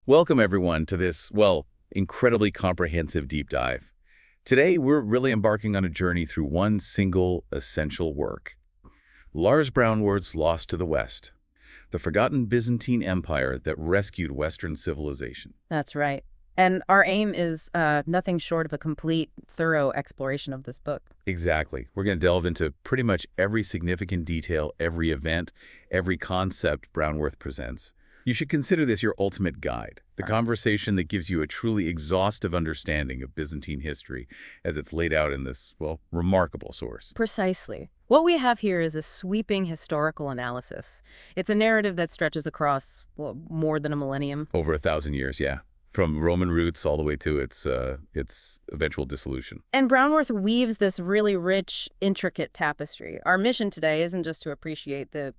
Welcome, everyone, to this, well, incredibly comprehensive deep dive. Today, we're really embarking on a journey through one single essential work. Lars Brownworth's Lost to the West, the forgotten Byzantine Empire that rescued Western civilization. That's right. And our aim is nothing short of a complete, thorough exploration of this book. Exactly. We're going to delve into pretty much every significant detail, every event, every concept Brownworth presents. You should consider this your ultimate guide, the conversation that gives you a truly exhaustive understanding of Byzantine history as it's laid out in this, well, remarkable source. Precisely. What we have here is a sweeping historical analysis. It's a narrative that stretches across, well, more than a millennium. Over 1,000 years, yeah. From Roman roots all the way to its eventual dissolution. And Brownworth weaves this really rich, intricate tapestry. Our mission today isn't just to appreciate the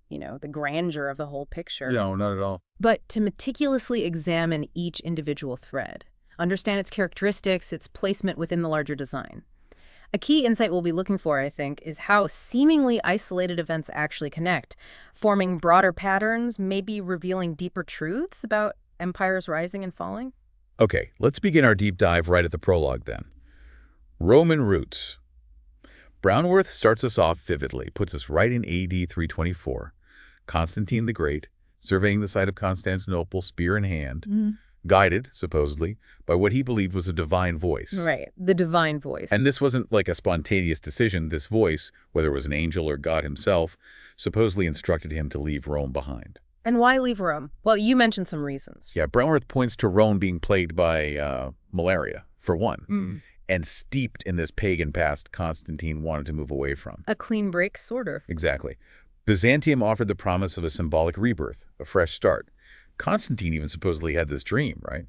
grandeur of the whole picture. No, not at all. But to meticulously examine each individual thread, understand its characteristics, its placement within the larger design. A key insight we'll be looking for, I think, is how seemingly isolated events actually connect, forming broader patterns, maybe revealing deeper truths about empires rising and falling. Okay, let's begin our deep dive right at the prologue then. Roman roots. Brownworth starts us off vividly, puts us right in AD 324. Constantine the Great, surveying the site of Constantinople, spear in hand, guided, supposedly, by what he believed was a divine voice. Right, the divine voice. And this wasn't like a spontaneous decision. This voice, whether it was an angel or God himself, supposedly instructed him to leave Rome behind. And why leave Rome? Well, you mentioned some reasons. Yeah, Brownworth points to Rome being plagued by malaria, for one. And steeped in this pagan past Constantine wanted to move away from. A clean break, sort of. Exactly. Byzantium offered the promise of a symbolic rebirth, a fresh start. Constantine even supposedly had this dream, right?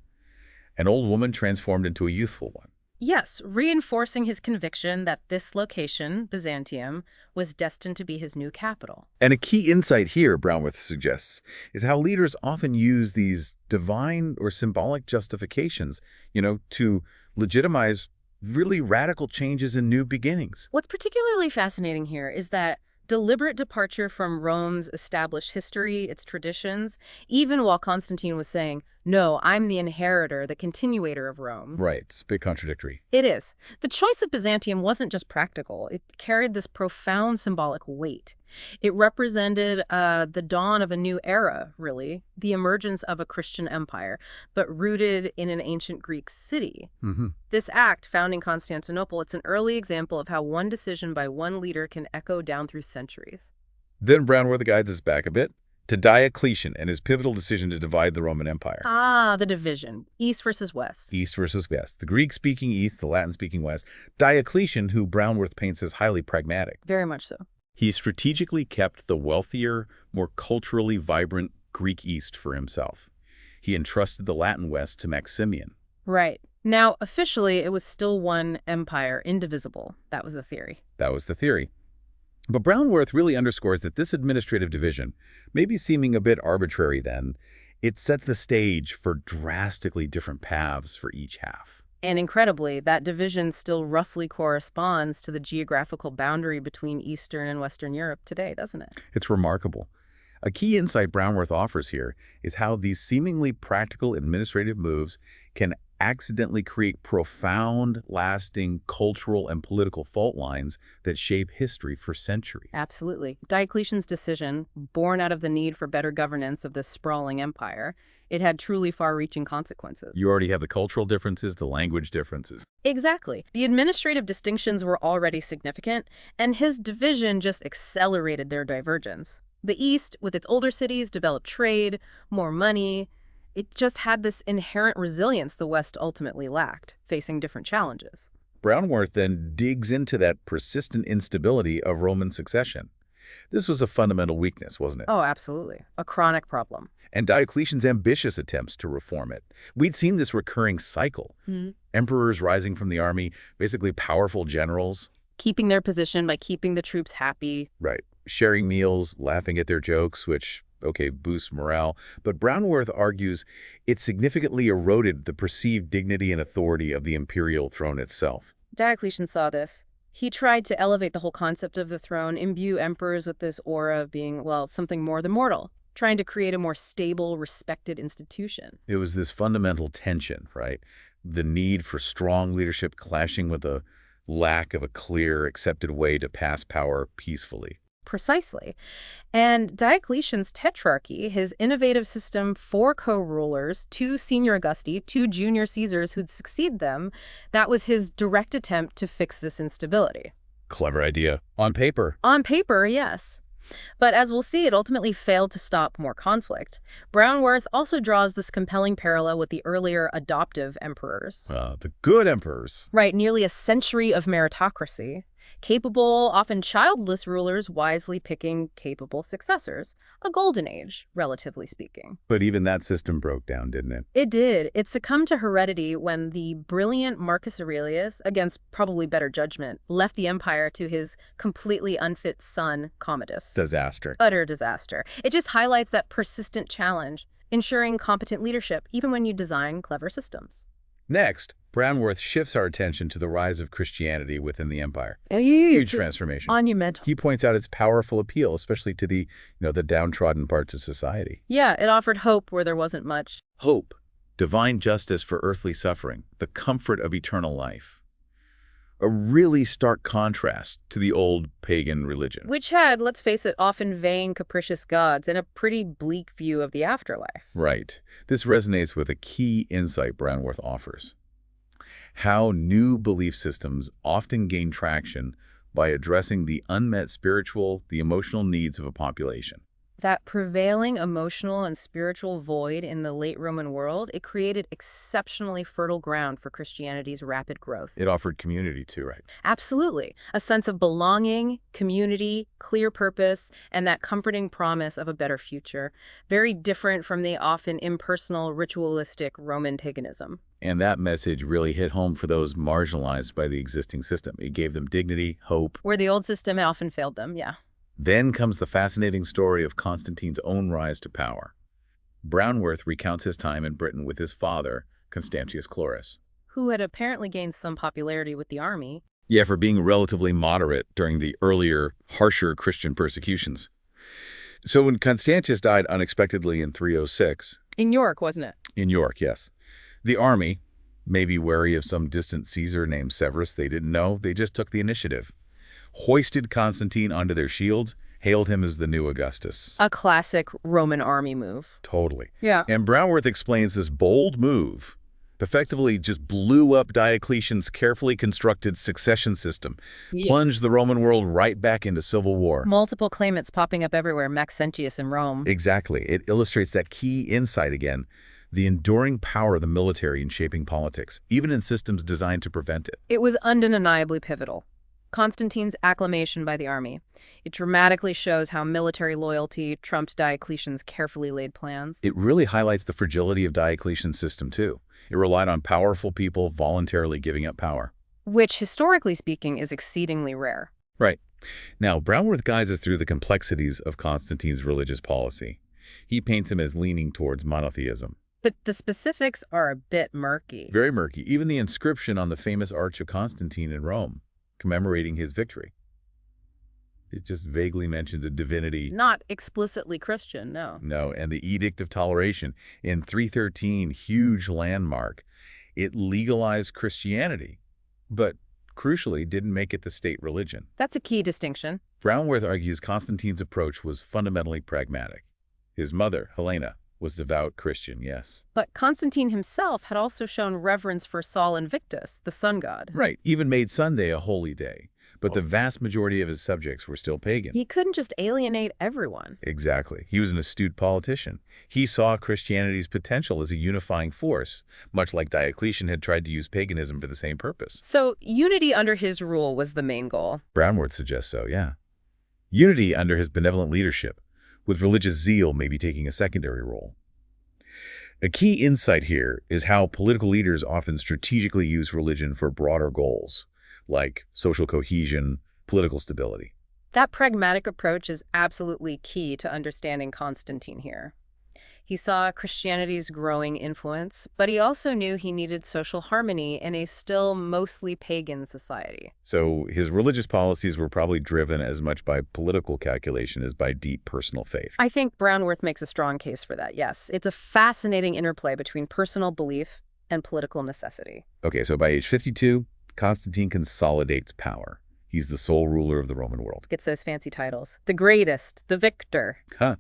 An old woman transformed into a youthful one. Yes, reinforcing his conviction that this location, Byzantium, was destined to be his new capital. And a key insight here, Brownworth suggests, is how leaders often use these divine or symbolic justifications, to legitimize really radical changes and new beginnings. What's particularly fascinating here is that deliberate departure from Rome's established history, its traditions, even while Constantine was saying, no, I'm the inheritor, the continuator of Rome. Right. It's a bit contradictory. It is. The choice of Byzantium wasn't just practical. It carried this profound symbolic weight. It represented the dawn of a new era, really, the emergence of a Christian empire, but rooted in an ancient Greek city. This act, founding Constantinople, it's an early example of how one decision by one leader can echo down through centuries. Then Brownworth guides us back a bit to Diocletian and his pivotal decision to divide the Roman Empire. Ah, the division. East versus West. East versus West. The Greek-speaking East, the Latin-speaking West. Diocletian, who Brownworth paints as highly pragmatic. Very much so. He strategically kept the wealthier, more culturally vibrant Greek East for himself. He entrusted the Latin West to Maximian. Right. Now, officially, it was still one empire, indivisible. That was the theory. That was the theory. But Brownworth really underscores that this administrative division, maybe seeming a bit arbitrary then, it set the stage for drastically different paths for each half. And incredibly, that division still roughly corresponds to the geographical boundary between Eastern and Western Europe today, doesn't it? It's remarkable. A key insight Brownworth offers here is how these seemingly practical administrative moves can accidentally create profound, lasting cultural and political fault lines that shape history for centuries. Absolutely. Diocletian's decision, born out of the need for better governance of this sprawling empire, it had truly far-reaching consequences. You already have the cultural differences, the language differences. Exactly. The administrative distinctions were already significant, and his division just accelerated their divergence. The East, with its older cities, developed trade, more money. It just had this inherent resilience the West ultimately lacked, facing different challenges. Brownworth then digs into that persistent instability of Roman succession. This was a fundamental weakness, wasn't it? Oh, absolutely. A chronic problem. And Diocletian's ambitious attempts to reform it. We'd seen this recurring cycle. Emperors rising from the army, basically powerful generals. Keeping their position by keeping the troops happy. Right. Sharing meals, laughing at their jokes, which, okay, boosts morale. But Brownworth argues it significantly eroded the perceived dignity and authority of the imperial throne itself. Diocletian saw this. He tried to elevate the whole concept of the throne, imbue emperors with this aura of being, well, something more than mortal. trying to create a more stable, respected institution. It was this fundamental tension, right? The need for strong leadership clashing with the lack of a clear, accepted way to pass power peacefully. Precisely. And Diocletian's tetrarchy, his innovative system, 4 co-rulers, 2 senior Augusti, 2 junior Caesars who'd succeed them, that was his direct attempt to fix this instability. Clever idea. On paper. On paper, yes. But as we'll see, it ultimately failed to stop more conflict. Brownworth also draws this compelling parallel with the earlier adoptive emperors. The good emperors. Right, nearly a century of meritocracy. Capable, often childless rulers wisely picking capable successors. A golden age, relatively speaking. But even that system broke down, didn't it? It did. It succumbed to heredity when the brilliant Marcus Aurelius, against probably better judgment, left the empire to his completely unfit son, Commodus. Disaster. Utter disaster. It just highlights that persistent challenge, ensuring competent leadership even when you design clever systems. Next, Brownworth shifts our attention to the rise of Christianity within the empire. Huge Transformation. Monumental. He points out its powerful appeal, especially to the downtrodden parts of society. Yeah, it offered hope where there wasn't much. Hope, divine justice for earthly suffering, the comfort of eternal life. A really stark contrast to the old pagan religion. Which had, let's face it, often vain, capricious gods and a pretty bleak view of the afterlife. Right. This resonates with a key insight Brownworth offers. How new belief systems often gain traction by addressing the unmet spiritual, the emotional needs of a population. That prevailing emotional and spiritual void in the late Roman world, it created exceptionally fertile ground for Christianity's rapid growth. It offered community too, right? Absolutely. A sense of belonging, community, clear purpose, and that comforting promise of a better future. Very different from the often impersonal, ritualistic Roman paganism. And that message really hit home for those marginalized by the existing system. It gave them dignity, hope. Where the old system often failed them, yeah. Then comes the fascinating story of Constantine's own rise to power. Brownworth recounts his time in Britain with his father, Constantius Chlorus, who had apparently gained some popularity with the army. Yeah, for being relatively moderate during the earlier, harsher Christian persecutions. So when Constantius died unexpectedly in 306... In York, wasn't it? In York, yes. The army, maybe wary of some distant Caesar named Severus they didn't know, they just took the initiative. Hoisted Constantine onto their shields, hailed him as the new Augustus. A classic Roman army move. Totally. Yeah. And Brownworth explains this bold move effectively just blew up Diocletian's carefully constructed succession system, plunged the Roman world right back into civil war. Multiple claimants popping up everywhere, Maxentius in Rome. Exactly. It illustrates that key insight again, the enduring power of the military in shaping politics, even in systems designed to prevent it. It was undeniably pivotal. Constantine's acclamation by the army. It dramatically shows how military loyalty trumped Diocletian's carefully laid plans. It really highlights the fragility of Diocletian's system, too. It relied on powerful people voluntarily giving up power. Which, historically speaking, is exceedingly rare. Right. Now, Brownworth guides us through the complexities of Constantine's religious policy. He paints him as leaning towards monotheism. But the specifics are a bit murky. Very murky. Even the inscription on the famous Arch of Constantine in Rome, commemorating his victory. It just vaguely mentions a divinity. Not explicitly Christian, no. No, and the Edict of Toleration in 313, huge landmark. It legalized Christianity, but crucially didn't make it the state religion. That's a key distinction. Brownworth argues Constantine's approach was fundamentally pragmatic. His mother, Helena, was devout Christian, yes. But Constantine himself had also shown reverence for Sol Invictus, the sun god. Right, even made Sunday a holy day. But the vast majority of his subjects were still pagan. He couldn't just alienate everyone. Exactly. He was an astute politician. He saw Christianity's potential as a unifying force, much like Diocletian had tried to use paganism for the same purpose. So unity under his rule was the main goal. Brownworth suggests so, yeah. Unity under his benevolent leadership, with religious zeal maybe taking a secondary role. A key insight here is how political leaders often strategically use religion for broader goals, like social cohesion, political stability. That pragmatic approach is absolutely key to understanding Constantine here. He saw Christianity's growing influence, but he also knew he needed social harmony in a still mostly pagan society. So his religious policies were probably driven as much by political calculation as by deep personal faith. I think Brownworth makes a strong case for that, yes. It's a fascinating interplay between personal belief and political necessity. Okay, so by age 52, Constantine consolidates power. He's the sole ruler of the Roman world. Gets those fancy titles. The greatest, the victor. Huh.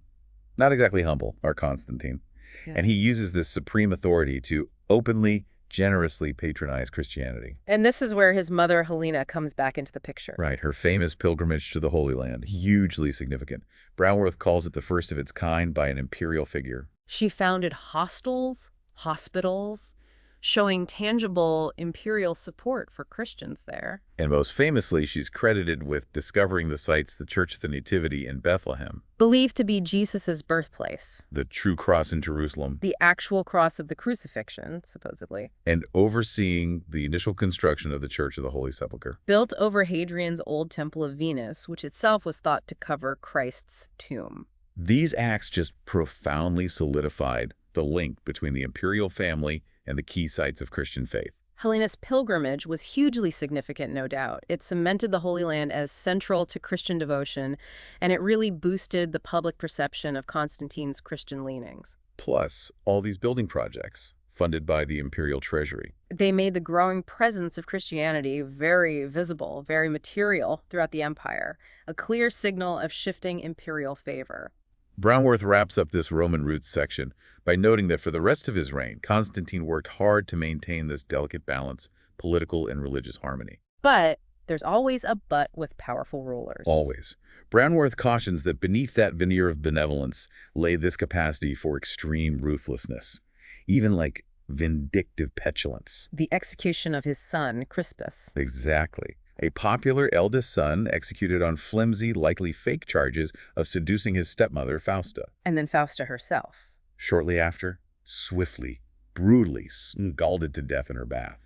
Not exactly humble, our Constantine. Yeah. And he uses this supreme authority to openly, generously patronize Christianity. And this is where his mother, Helena, comes back into the picture. Right, her famous pilgrimage to the Holy Land, hugely significant. Brownworth calls it the first of its kind by an imperial figure. She founded hostels, hospitals, showing tangible imperial support for Christians there. And most famously, she's credited with discovering the sites, the Church of the Nativity in Bethlehem, Believed to be Jesus's birthplace, the true cross in Jerusalem, the actual cross of the crucifixion, supposedly, and overseeing the initial construction of the Church of the Holy Sepulchre. built over Hadrian's old Temple of Venus, which itself was thought to cover Christ's tomb. These acts just profoundly solidified the link between the imperial family and the key sites of Christian faith. Helena's pilgrimage was hugely significant, no doubt. It cemented the Holy Land as central to Christian devotion, and it really boosted the public perception of Constantine's Christian leanings. Plus, all these building projects, funded by the imperial treasury. They made the growing presence of Christianity very visible, very material throughout the empire, a clear signal of shifting imperial favor. Brownworth wraps up this Roman roots section by noting that for the rest of his reign, Constantine worked hard to maintain this delicate balance, political and religious harmony. But there's always a but with powerful rulers. Always. Brownworth cautions that beneath that veneer of benevolence lay this capacity for extreme ruthlessness, even like vindictive petulance. The execution of his son, Crispus. Exactly. A popular eldest son executed on flimsy, likely fake charges of seducing his stepmother, Fausta. And then Fausta herself. Shortly after, swiftly, brutally scalded to death in her bath.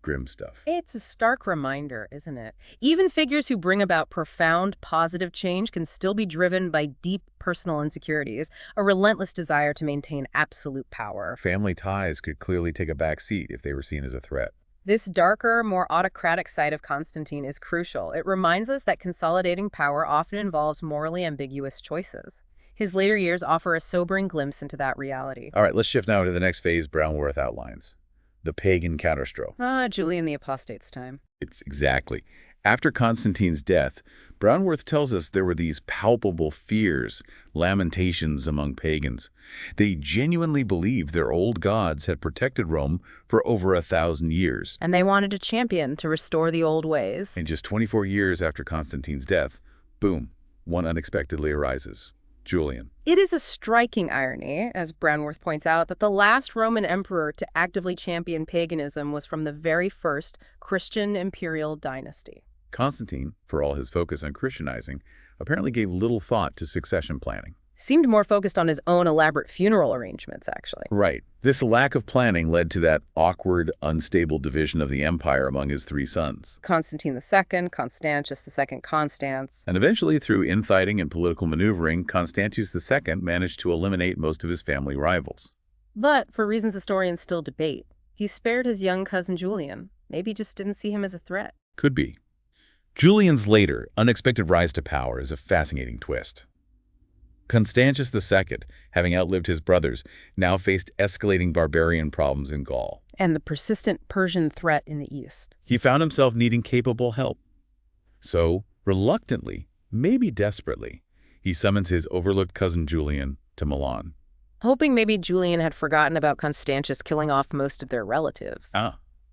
Grim stuff. It's a stark reminder, isn't it? Even figures who bring about profound positive change can still be driven by deep personal insecurities, a relentless desire to maintain absolute power. Family ties could clearly take a back seat if they were seen as a threat. This darker, more autocratic side of Constantine is crucial. It reminds us that consolidating power often involves morally ambiguous choices. His later years offer a sobering glimpse into that reality. All right, let's shift now to the next phase Brownworth outlines. The pagan catastrophe. Julian the Apostate's time. It's exactly. After Constantine's death, Brownworth tells us there were these palpable fears, lamentations among pagans. They genuinely believed their old gods had protected Rome for over 1,000 years. And they wanted a champion to restore the old ways. And just 24 years after Constantine's death, boom, one unexpectedly arises. Julian. It is a striking irony, as Brownworth points out, that the last Roman emperor to actively champion paganism was from the very first Christian imperial dynasty. Constantine, for all his focus on Christianizing, apparently gave little thought to succession planning. Seemed more focused on his own elaborate funeral arrangements, actually. Right. This lack of planning led to that awkward, unstable division of the empire among his three sons. Constantine II, Constantius II, Constans. And eventually, through infighting and political maneuvering, Constantius II managed to eliminate most of his family rivals. But, for reasons historians still debate, he spared his young cousin Julian. Maybe just didn't see him as a threat. Could be. Julian's later, unexpected rise to power is a fascinating twist. Constantius II, having outlived his brothers, now faced escalating barbarian problems in Gaul. And the persistent Persian threat in the east. He found himself needing capable help. So, reluctantly, maybe desperately, he summons his overlooked cousin Julian to Milan. Hoping maybe Julian had forgotten about Constantius killing off most of their relatives.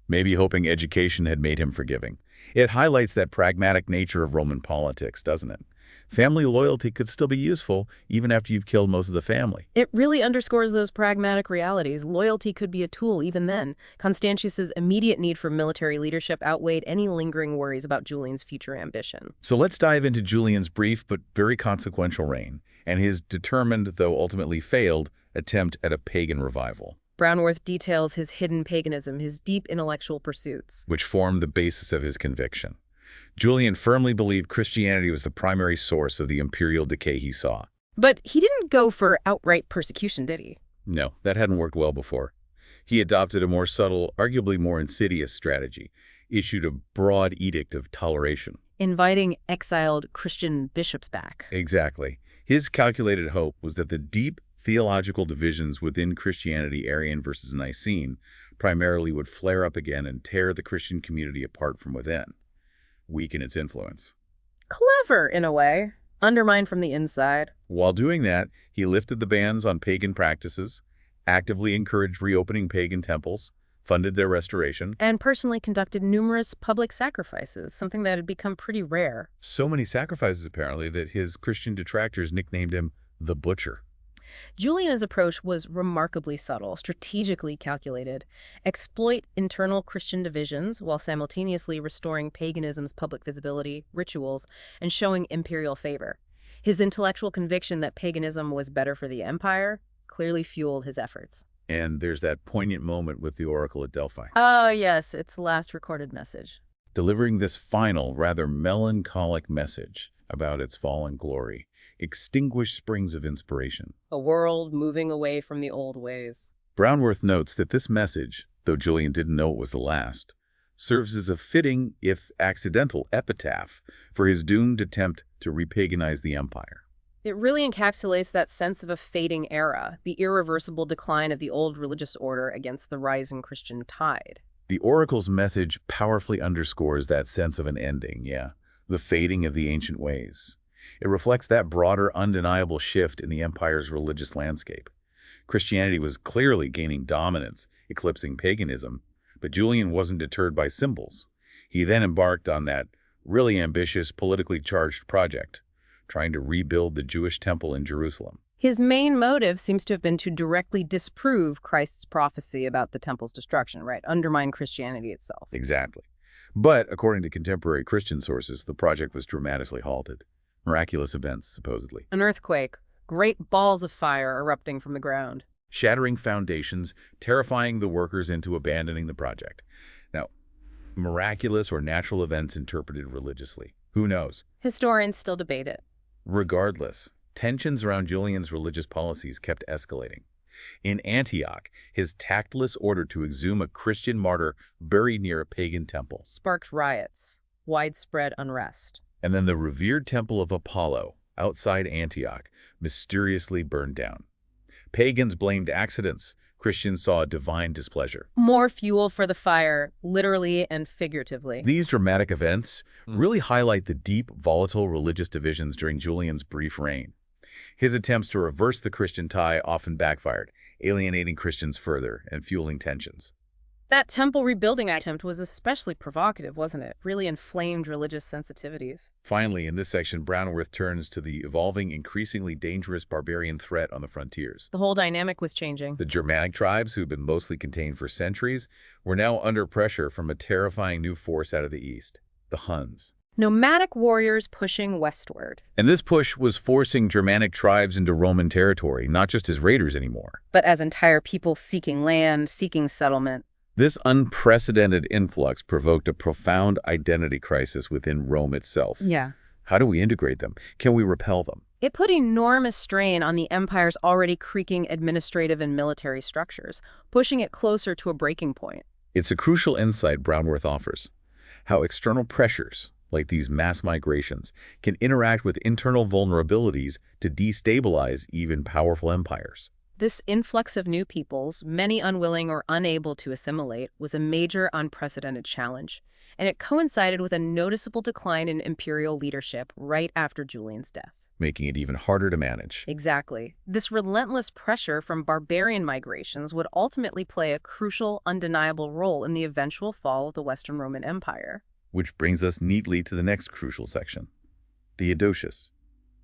Maybe hoping education had made him forgiving. It highlights that pragmatic nature of Roman politics, doesn't it? Family loyalty could still be useful even after you've killed most of the family. It really underscores those pragmatic realities. Loyalty could be a tool even then. Constantius's immediate need for military leadership outweighed any lingering worries about Julian's future ambition. So let's dive into Julian's brief but very consequential reign and his determined, though ultimately failed, attempt at a pagan revival. Brownworth details his hidden paganism, his deep intellectual pursuits, which formed the basis of his conviction. Julian firmly believed Christianity was the primary source of the imperial decay he saw. But he didn't go for outright persecution, did he? No, that hadn't worked well before. He adopted a more subtle, arguably more insidious strategy, issued a broad edict of toleration. Inviting exiled Christian bishops back. Exactly. His calculated hope was that the deep theological divisions within Christianity, Arian versus Nicene, primarily would flare up again and tear the Christian community apart from within, weaken its influence. Clever, in a way. Undermined from the inside. While doing that, he lifted the bans on pagan practices, actively encouraged reopening pagan temples, funded their restoration, And personally conducted numerous public sacrifices, something that had become pretty rare. so many sacrifices apparently that his Christian detractors nicknamed him the Butcher. Julian's approach was remarkably subtle, strategically calculated, exploit internal Christian divisions while simultaneously restoring paganism's public visibility, rituals, and showing imperial favor. His intellectual conviction that paganism was better for the empire clearly fueled his efforts. And there's that poignant moment with the oracle at Delphi, Oh, yes, its last recorded message. delivering this final, rather melancholic message about its fallen glory, extinguished springs of inspiration. A world moving away from the old ways. Brownworth notes that this message, though Julian didn't know it was the last, serves as a fitting, if accidental, epitaph for his doomed attempt to repaganize the empire. It really encapsulates that sense of a fading era, the irreversible decline of the old religious order against the rising Christian tide. The oracle's message powerfully underscores that sense of an ending, the fading of the ancient ways. It reflects that broader, undeniable shift in the empire's religious landscape. Christianity was clearly gaining dominance, eclipsing paganism, but Julian wasn't deterred by symbols. He then embarked on that really ambitious, politically charged project, trying to rebuild the Jewish temple in Jerusalem. His main motive seems to have been to directly disprove Christ's prophecy about the temple's destruction, right? Undermine Christianity itself. Exactly. But according to contemporary Christian sources, the project was dramatically halted. Miraculous events, supposedly. An earthquake, great balls of fire erupting from the ground. Shattering foundations, terrifying the workers into abandoning the project. Now, miraculous or natural events interpreted religiously. Who knows? Historians still debate it. Regardless, tensions around Julian's religious policies kept escalating. In Antioch, his tactless order to exhume a Christian martyr buried near a pagan temple. Sparked riots, widespread unrest. And then the revered temple of Apollo, outside Antioch, mysteriously burned down. Pagans blamed accidents. Christians saw a divine displeasure. More fuel for the fire, literally and figuratively. These dramatic events really highlight the deep, volatile religious divisions during Julian's brief reign. His attempts to reverse the Christian tie often backfired, alienating Christians further and fueling tensions. That temple rebuilding attempt was especially provocative, wasn't it? Really inflamed religious sensitivities. Finally, in this section, Brownworth turns to the evolving, increasingly dangerous barbarian threat on the frontiers. The whole dynamic was changing. The Germanic tribes, who'd been mostly contained for centuries, were now under pressure from a terrifying new force out of the east, the Huns. Nomadic warriors pushing westward. And this push was forcing Germanic tribes into Roman territory, not just as raiders anymore, but as entire people seeking land, seeking settlement. This unprecedented influx provoked a profound identity crisis within Rome itself. Yeah. How do we integrate them? Can we repel them? It put enormous strain on the empire's already creaking administrative and military structures, pushing it closer to a breaking point. It's a crucial insight Brownworth offers, how external pressures, like these mass migrations, can interact with internal vulnerabilities to destabilize even powerful empires. This influx of new peoples, many unwilling or unable to assimilate, was a major unprecedented challenge, and it coincided with a noticeable decline in imperial leadership right after Julian's death. Making it even harder to manage. Exactly. This relentless pressure from barbarian migrations would ultimately play a crucial, undeniable role in the eventual fall of the Western Roman Empire. Which brings us neatly to the next crucial section, Theodosius,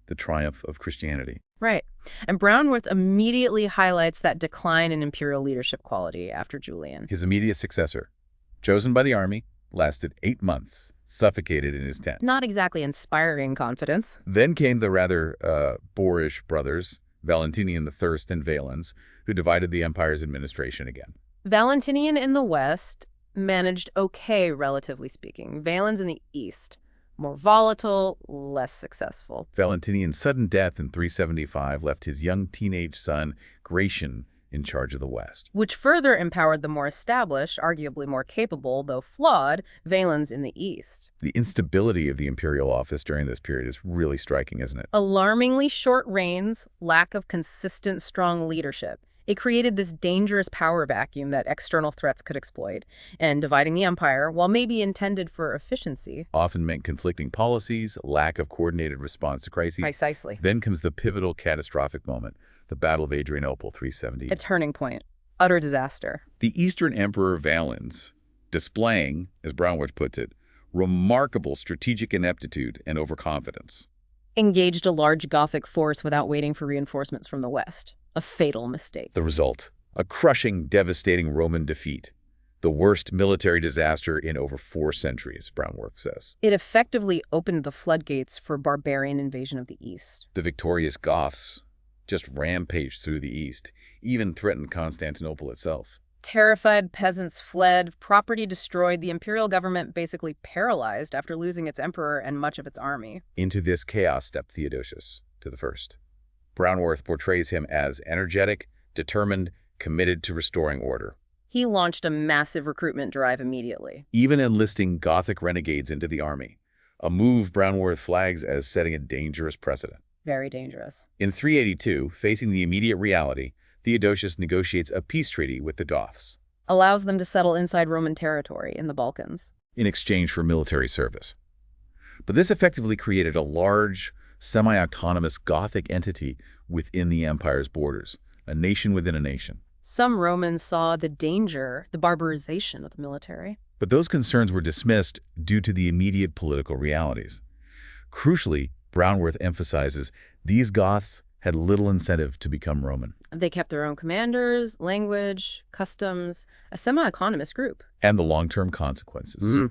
the triumph of Christianity. Right. And Brownworth immediately highlights that decline in imperial leadership quality after Julian. His immediate successor, chosen by the army, lasted 8 months, suffocated in his tent. Not exactly inspiring confidence. Then came the rather boorish brothers, Valentinian I and Valens, who divided the empire's administration again. Valentinian in the west managed okay, relatively speaking. Valens in the east More volatile, less successful. Valentinian's sudden death in 375 left his young teenage son, Gratian, in charge of the West. Which further empowered the more established, arguably more capable, though flawed, Valens in the East. The instability of the imperial office during this period is really striking, isn't it? Alarmingly short reigns, lack of consistent, strong leadership. It created this dangerous power vacuum that external threats could exploit, and dividing the empire, while maybe intended for efficiency, Often meant conflicting policies, lack of coordinated response to crises. precisely. Then comes the pivotal catastrophic moment, the Battle of Adrianople, 370. A turning point. Utter disaster. The Eastern Emperor Valens, displaying, as Brownworth puts it, remarkable strategic ineptitude and overconfidence. Engaged a large Gothic force without waiting for reinforcements from the West. A fatal mistake. The result, a crushing, devastating Roman defeat. The worst military disaster in over 4 centuries, Brownworth says. It effectively opened the floodgates for barbarian invasion of the East. The victorious Goths just rampaged through the East, even threatened Constantinople itself. Terrified peasants fled, property destroyed, the imperial government basically paralyzed after losing its emperor and much of its army. Into this chaos stepped Theodosius to the first. Brownworth portrays him as energetic, determined, committed to restoring order. He launched a massive recruitment drive immediately. Even enlisting Gothic renegades into the army, a move Brownworth flags as setting a dangerous precedent. Very dangerous. In 382, facing the immediate reality, Theodosius negotiates a peace treaty with the Goths Allows them to settle inside Roman territory in the Balkans. in exchange for military service. But this effectively created a large, semi-autonomous Gothic entity within the empire's borders, a nation within a nation. Some Romans saw the danger, the barbarization of the military. But those concerns were dismissed due to the immediate political realities. Crucially, Brownworth emphasizes these Goths had little incentive to become Roman. They kept their own commanders, language, customs, a semi-autonomous group. And the long-term consequences.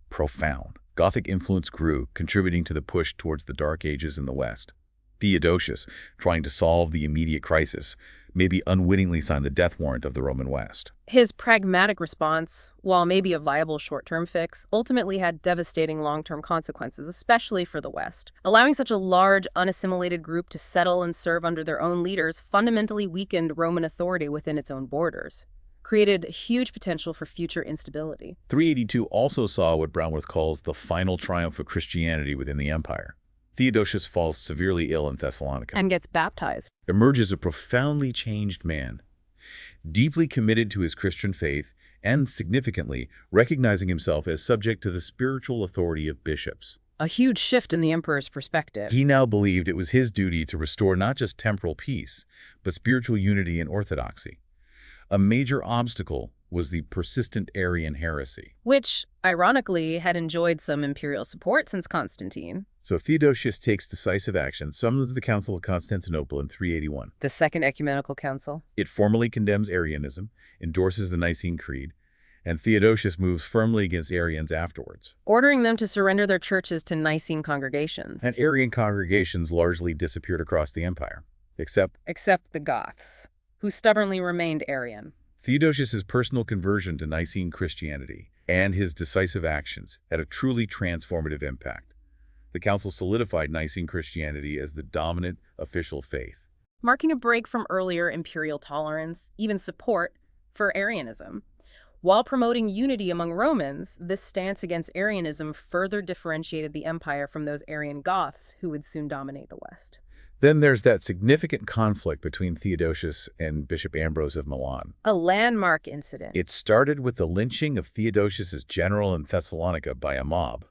Profound. Gothic influence grew, contributing to the push towards the Dark Ages in the West. Theodosius, trying to solve the immediate crisis, maybe unwittingly signed the death warrant of the Roman West. His pragmatic response, while maybe a viable short-term fix, ultimately had devastating long-term consequences, especially for the West. Allowing such a large, unassimilated group to settle and serve under their own leaders fundamentally weakened Roman authority within its own borders, created huge potential for future instability. 382 also saw what Brownworth calls the final triumph of Christianity within the empire. Theodosius falls severely ill in Thessalonica. And gets baptized. Emerges a profoundly changed man, deeply committed to his Christian faith and, significantly, recognizing himself as subject to the spiritual authority of bishops. A huge shift in the emperor's perspective. He now believed it was his duty to restore not just temporal peace, but spiritual unity and orthodoxy. A major obstacle was the persistent Arian heresy. Which, ironically, had enjoyed some imperial support since Constantine. So Theodosius takes decisive action, summons the Council of Constantinople in 381. The Second Ecumenical Council. It formally condemns Arianism, endorses the Nicene Creed, and Theodosius moves firmly against Arians afterwards. Ordering them to surrender their churches to Nicene congregations. And Arian congregations largely disappeared across the empire, except the Goths, who stubbornly remained Arian. Theodosius's personal conversion to Nicene Christianity and his decisive actions had a truly transformative impact. The council solidified Nicene Christianity as the dominant official faith, marking a break from earlier imperial tolerance, even support, for Arianism. While promoting unity among Romans, this stance against Arianism further differentiated the empire from those Arian Goths who would soon dominate the West. Then there's that significant conflict between Theodosius and Bishop Ambrose of Milan. A landmark incident. It started with the lynching of Theodosius's general in Thessalonica by a mob.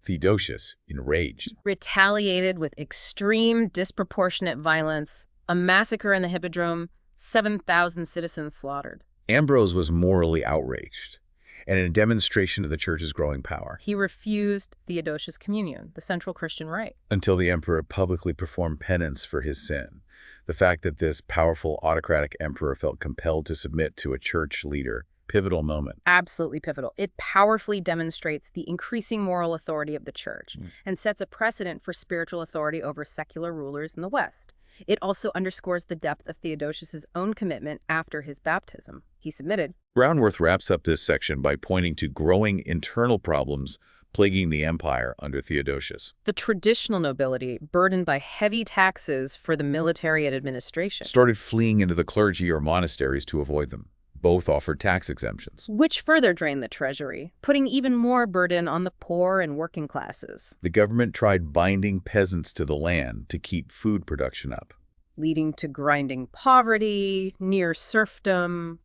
Theodosius, enraged, retaliated with extreme, disproportionate violence, a massacre in the Hippodrome, 7,000 citizens slaughtered. Ambrose was morally outraged, and in a demonstration of the church's growing power, he refused Theodosius' communion, the central Christian rite, until the emperor publicly performed penance for his sin. The fact that this powerful autocratic emperor felt compelled to submit to a church leader, pivotal moment. Absolutely pivotal. It powerfully demonstrates the increasing moral authority of the church and sets a precedent for spiritual authority over secular rulers in the West. It also underscores the depth of Theodosius' own commitment after his baptism. He submitted. Brownworth wraps up this section by pointing to growing internal problems plaguing the empire under Theodosius. The traditional nobility, burdened by heavy taxes for the military and administration, Started fleeing into the clergy or monasteries to avoid them. Both offered tax exemptions. which further drained the treasury, putting even more burden on the poor and working classes, The government tried binding peasants to the land to keep food production up. leading to grinding poverty, near serfdom,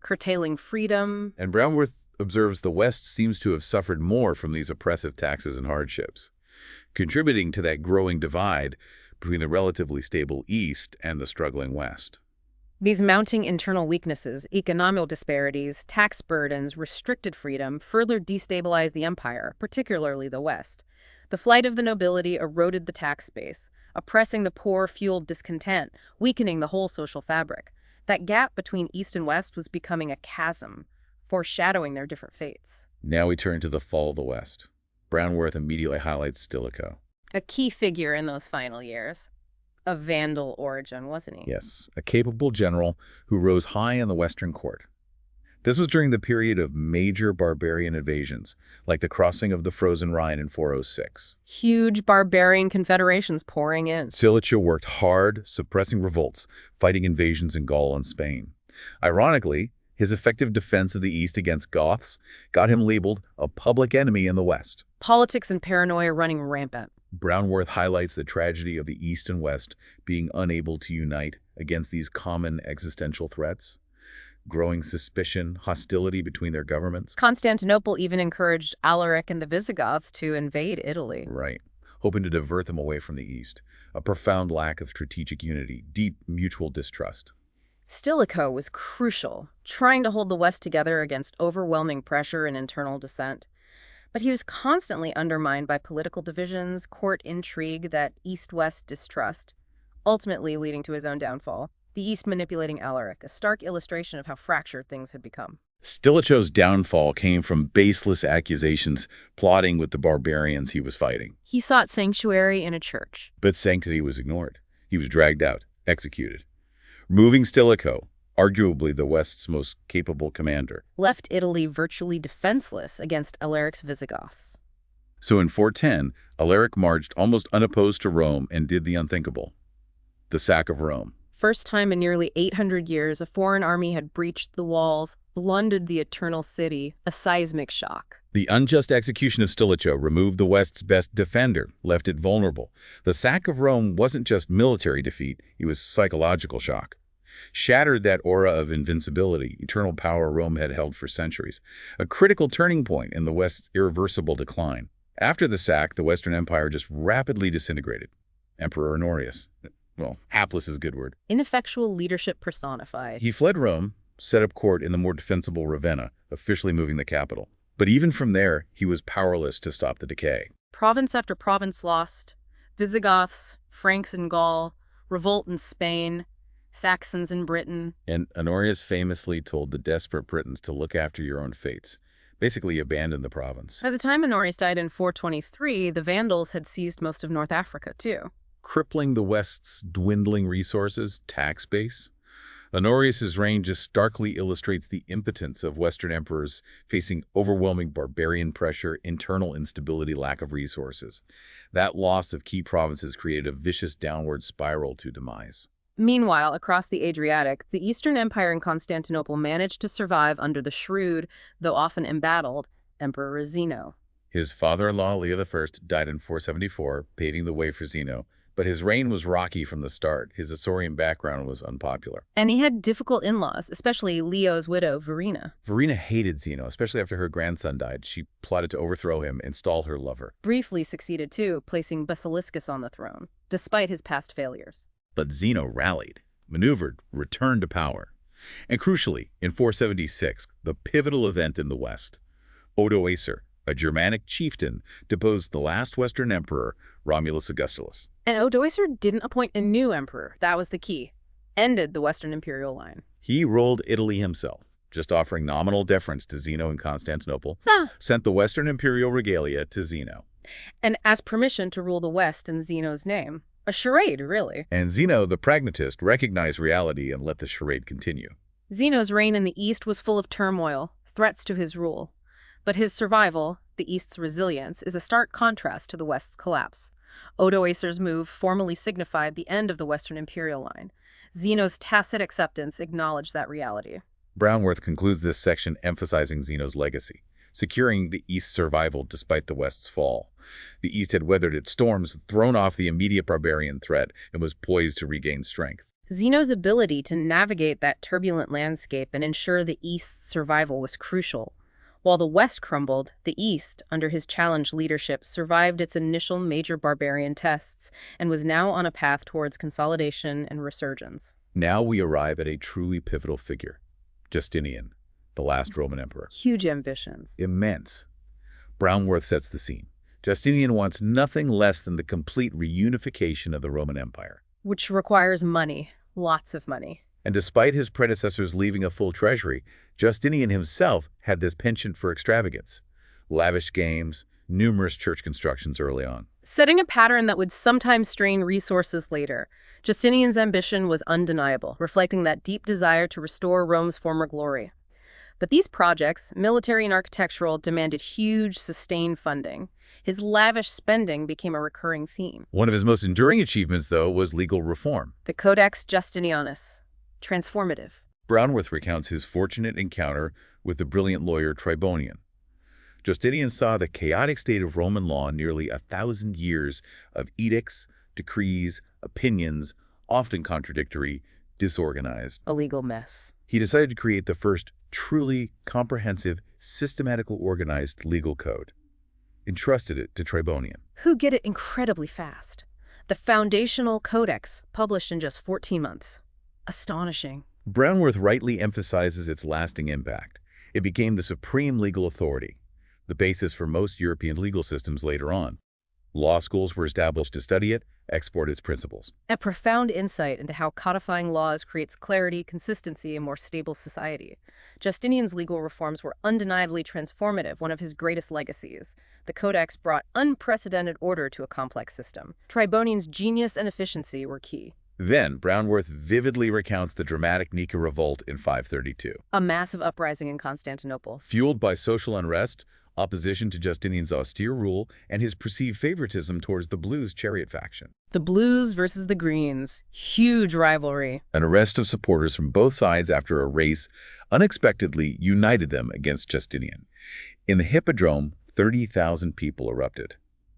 curtailing freedom. And Brownworth observes the West seems to have suffered more from these oppressive taxes and hardships, contributing to that growing divide between the relatively stable East and the struggling West. These mounting internal weaknesses, economic disparities, tax burdens, restricted freedom, further destabilized the empire, particularly the West. The flight of the nobility eroded the tax base, oppressing the poor fueled discontent, weakening the whole social fabric. That gap between East and West was becoming a chasm, foreshadowing their different fates. Now we turn to the fall of the West. Brownworth immediately highlights Stilicho. A key figure in those final years. Of Vandal origin, wasn't he? Yes, a capable general who rose high in the Western court. This was during the period of major barbarian invasions, like the crossing of the frozen Rhine in 406. Huge barbarian confederations pouring in. Stilicho worked hard, suppressing revolts, fighting invasions in Gaul and Spain. Ironically, his effective defense of the East against Goths got him labeled a public enemy in the West. Politics and paranoia running rampant. Brownworth highlights the tragedy of the East and West being unable to unite against these common existential threats. Growing suspicion, hostility between their governments. Constantinople even encouraged Alaric and the Visigoths to invade Italy. Right, hoping to divert them away from the East. A profound lack of strategic unity, deep mutual distrust. Stilicho was crucial, trying to hold the West together against overwhelming pressure and internal dissent. But he was constantly undermined by political divisions, court intrigue, that East-West distrust, ultimately leading to his own downfall. The East manipulating Alaric, a stark illustration of how fractured things had become. Stilicho's downfall came from baseless accusations, plotting with the barbarians he was fighting. He sought sanctuary in a church. But sanctity was ignored. He was dragged out, executed. Removing Stilicho, arguably the West's most capable commander, Left Italy virtually defenseless against Alaric's Visigoths. So in 410, Alaric marched almost unopposed to Rome and did the unthinkable. The sack of Rome. First time in nearly 800 years, a foreign army had breached the walls, plundered the eternal city, a seismic shock. The unjust execution of Stilicho removed the West's best defender, left it vulnerable. The sack of Rome wasn't just military defeat, it was psychological shock. Shattered that aura of invincibility, eternal power Rome had held for centuries, a critical turning point in the West's irreversible decline. After the sack, the Western Empire just rapidly disintegrated. Emperor Honorius, well, hapless is a good word. Ineffectual leadership personified. He fled Rome, set up court in the more defensible Ravenna, officially moving the capital. But even from there, he was powerless to stop the decay. Province after province lost. Visigoths, Franks in Gaul, revolt in Spain, Saxons in Britain. And Honorius famously told the desperate Britons to look after your own fates, basically abandon the province. By the time Honorius died in 423, the Vandals had seized most of North Africa, too. Crippling the West's dwindling resources, tax base. Honorius's reign just starkly illustrates the impotence of Western emperors facing overwhelming barbarian pressure, internal instability, lack of resources. That loss of key provinces created a vicious downward spiral to demise. Meanwhile, across the Adriatic, the Eastern Empire in Constantinople managed to survive under the shrewd, though often embattled, Emperor Zeno. His father-in-law, Leo I, died in 474, paving the way for Zeno. But his reign was rocky from the start. His Isaurian background was unpopular. And he had difficult in-laws, especially Leo's widow, Verina. Verina hated Zeno, especially after her grandson died. She plotted to overthrow him, install her lover. Briefly succeeded, too, placing Basiliscus on the throne, despite his past failures. But Zeno rallied, maneuvered, returned to power. And crucially, in 476, the pivotal event in the West, Odoacer, a Germanic chieftain, deposed the last Western emperor, Romulus Augustulus. And Odoacer didn't appoint a new emperor. That was the key. Ended the Western imperial line. He ruled Italy himself, just offering nominal deference to Zeno in Constantinople, sent the Western imperial regalia to Zeno. And asked permission to rule the West in Zeno's name. A charade, really. And Zeno, the pragmatist, recognized reality and let the charade continue. Zeno's reign in the East was full of turmoil, threats to his rule. But his survival, the East's resilience, is a stark contrast to the West's collapse. Odoacer's move formally signified the end of the Western imperial line. Zeno's tacit acceptance acknowledged that reality. Brownworth concludes this section emphasizing Zeno's legacy, securing the East's survival despite the West's fall. The East had weathered its storms, thrown off the immediate barbarian threat, and was poised to regain strength. Zeno's ability to navigate that turbulent landscape and ensure the East's survival was crucial. While the West crumbled, the East, under his challenged leadership, survived its initial major barbarian tests and was now on a path towards consolidation and resurgence. Now we arrive at a truly pivotal figure, Justinian, the last Roman emperor. Huge ambitions. Immense. Brownworth sets the scene. Justinian wants nothing less than the complete reunification of the Roman Empire. Which requires money. Lots of money. And despite his predecessors leaving a full treasury, Justinian himself had this penchant for extravagance. Lavish games, numerous church constructions early on. Setting a pattern that would sometimes strain resources later. Justinian's ambition was undeniable, reflecting that deep desire to restore Rome's former glory. But these projects, military and architectural, demanded huge, sustained funding. His lavish spending became a recurring theme. One of his most enduring achievements, though, was legal reform. The Codex Justinianus. Transformative. Brownworth recounts his fortunate encounter with the brilliant lawyer Tribonian. Justinian saw the chaotic state of Roman law, nearly 1,000 years of edicts, decrees, opinions, often contradictory, disorganized. A legal mess. He decided to create the first truly comprehensive, systematically organized legal code. Entrusted it to Tribonian, Who get it incredibly fast. The foundational codex, published in just 14 months. Astonishing. Brownworth rightly emphasizes its lasting impact. It became the supreme legal authority, the basis for most European legal systems later on. Law schools were established to study it, export its principles. A profound insight into how codifying laws creates clarity, consistency, and more stable society. Justinian's legal reforms were undeniably transformative, one of his greatest legacies. The Codex brought unprecedented order to a complex system. Tribonian's genius and efficiency were key. Then, Brownworth vividly recounts the dramatic Nika Revolt in 532. A massive uprising in Constantinople. Fueled by social unrest, opposition to Justinian's austere rule, and his perceived favoritism towards the Blues chariot faction. The Blues versus the Greens. Huge rivalry. An arrest of supporters from both sides after a race unexpectedly united them against Justinian. In the Hippodrome, 30,000 people erupted.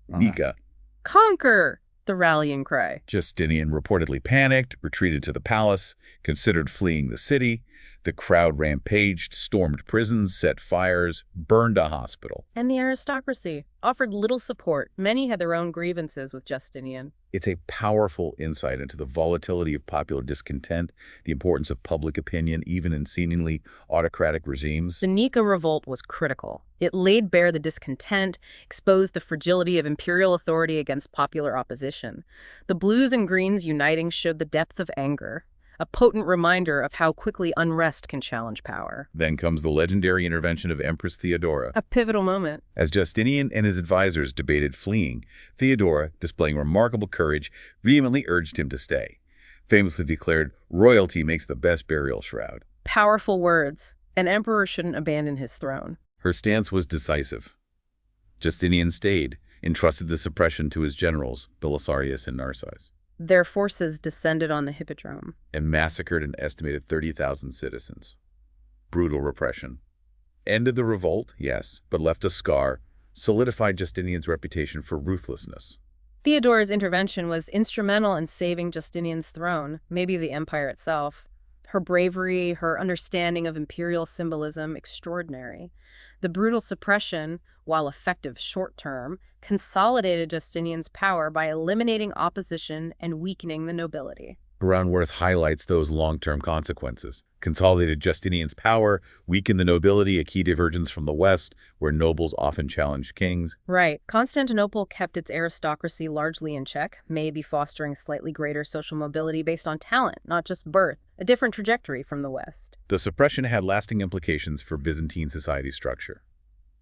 Nika. Conquer! The rallying cry. Justinian reportedly panicked, retreated to the palace, considered fleeing the city. The crowd rampaged, stormed prisons, set fires, burned a hospital. And the aristocracy offered little support. Many had their own grievances with Justinian. It's a powerful insight into the volatility of popular discontent, the importance of public opinion, even in seemingly autocratic regimes. The Nika Revolt was critical. It laid bare the discontent, exposed the fragility of imperial authority against popular opposition. The Blues and Greens uniting showed the depth of anger, a potent reminder of how quickly unrest can challenge power. Then comes the legendary intervention of Empress Theodora. A pivotal moment. As Justinian and his advisors debated fleeing, Theodora, displaying remarkable courage, vehemently urged him to stay. Famously declared, "Royalty makes the best burial shroud." Powerful words. An emperor shouldn't abandon his throne. Her stance was decisive. Justinian stayed, entrusted the suppression to his generals, Belisarius and Narses, Their forces descended on the Hippodrome. and massacred an estimated 30,000 citizens. Brutal repression. Ended the revolt, yes, but left a scar, solidified Justinian's reputation for ruthlessness. Theodora's intervention was instrumental in saving Justinian's throne, maybe the empire itself. Her bravery, her understanding of imperial symbolism, extraordinary. The brutal suppression, while effective short-term, consolidated Justinian's power by eliminating opposition and weakening the nobility. Brownworth highlights those long-term consequences. Consolidated Justinian's power, weakened the nobility, a key divergence from the West, where nobles often challenged kings. Right. Constantinople kept its aristocracy largely in check, maybe fostering slightly greater social mobility based on talent, not just birth, a different trajectory from the West. The suppression had lasting implications for Byzantine society structure.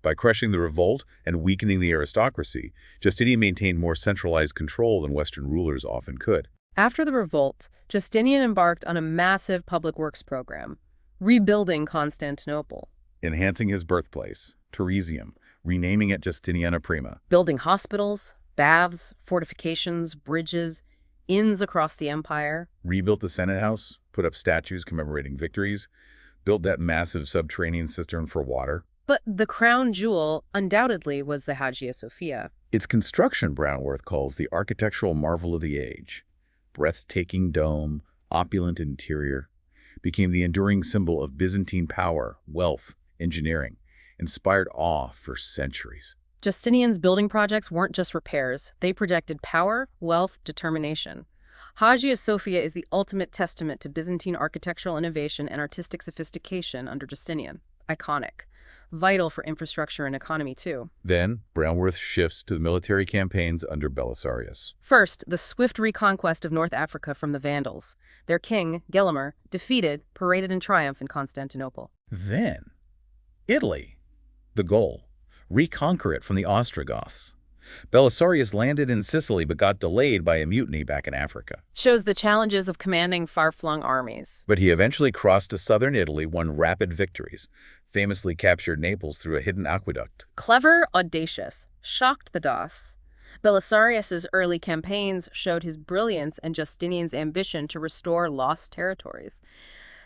By crushing the revolt and weakening the aristocracy, Justinian maintained more centralized control than Western rulers often could. After the revolt, Justinian embarked on a massive public works program, rebuilding Constantinople. Enhancing his birthplace, Teresium, renaming it Justiniana Prima. Building hospitals, baths, fortifications, bridges, inns across the empire. Rebuilt the Senate House, put up statues commemorating victories, built that massive subterranean cistern for water. But the crown jewel undoubtedly was the Hagia Sophia. Its construction Brownworth calls the architectural marvel of the age. Breathtaking dome, opulent interior, became the enduring symbol of Byzantine power, wealth, engineering, inspired awe for centuries. Justinian's building projects weren't just repairs. They projected power, wealth, determination. Hagia Sophia is the ultimate testament to Byzantine architectural innovation and artistic sophistication under Justinian. Iconic. Vital for infrastructure and economy, too. Then, Brownworth shifts to the military campaigns under Belisarius. First, the swift reconquest of North Africa from the Vandals. Their king, Gelimer, defeated, paraded in triumph in Constantinople. Then, Italy. The goal, reconquer it from the Ostrogoths. Belisarius landed in Sicily but got delayed by a mutiny back in Africa. Shows the challenges of commanding far-flung armies. But he eventually crossed to southern Italy, won rapid victories, famously captured Naples through a hidden aqueduct. Clever, audacious, shocked the Goths. Belisarius's early campaigns showed his brilliance and Justinian's ambition to restore lost territories.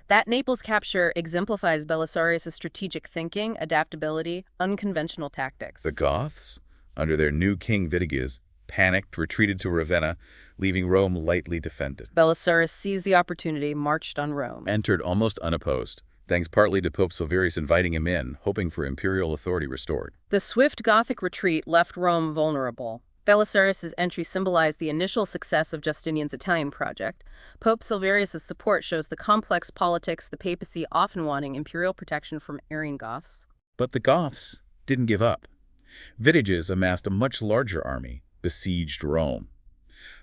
That Naples capture exemplifies Belisarius's strategic thinking, adaptability, unconventional tactics. The Goths, under their new king Vitiges, panicked, retreated to Ravenna, leaving Rome lightly defended. Belisarius seized the opportunity, marched on Rome. Entered almost unopposed, thanks partly to Pope Silverius inviting him in, hoping for imperial authority restored. The swift Gothic retreat left Rome vulnerable. Belisarius's entry symbolized the initial success of Justinian's Italian project. Pope Silverius's support shows the complex politics, the papacy often wanting imperial protection from Arian Goths. But the Goths didn't give up. Vitiges amassed a much larger army, besieged Rome.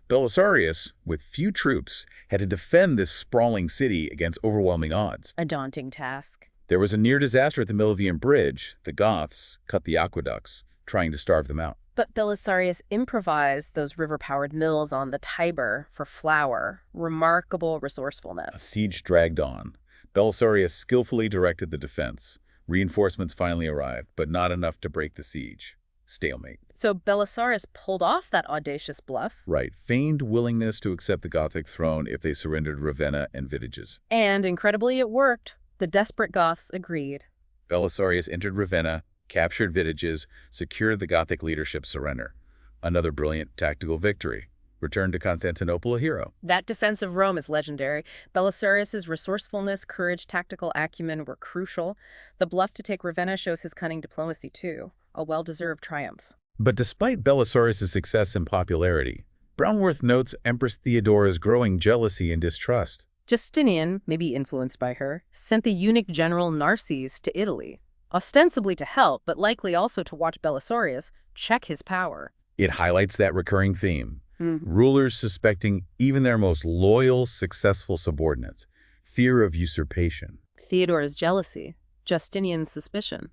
Belisarius, with few troops, had to defend this sprawling city against overwhelming odds. A daunting task. There was a near disaster at the Milvian Bridge. The Goths cut the aqueducts, trying to starve them out. But Belisarius improvised those river-powered mills on the Tiber for flour. Remarkable resourcefulness. A siege dragged on. Belisarius skillfully directed the defense. Reinforcements finally arrived, but not enough to break the siege. Stalemate. So Belisarius pulled off that audacious bluff. Right. Feigned willingness to accept the Gothic throne if they surrendered Ravenna and Vitiges. And incredibly, it worked. The desperate Goths agreed. Belisarius entered Ravenna, captured Vitiges, secured the Gothic leadership's surrender. Another brilliant tactical victory. Returned to Constantinople a hero. That defense of Rome is legendary. Belisarius's resourcefulness, courage, tactical acumen were crucial. The bluff to take Ravenna shows his cunning diplomacy, too. A well-deserved triumph. But despite Belisarius' success and popularity, Brownworth notes Empress Theodora's growing jealousy and distrust. Justinian, maybe influenced by her, sent the eunuch general Narses to Italy, ostensibly to help, but likely also to watch Belisarius check his power. It highlights that recurring theme. Rulers suspecting even their most loyal, successful subordinates. Fear of usurpation. Theodora's jealousy, Justinian's suspicion.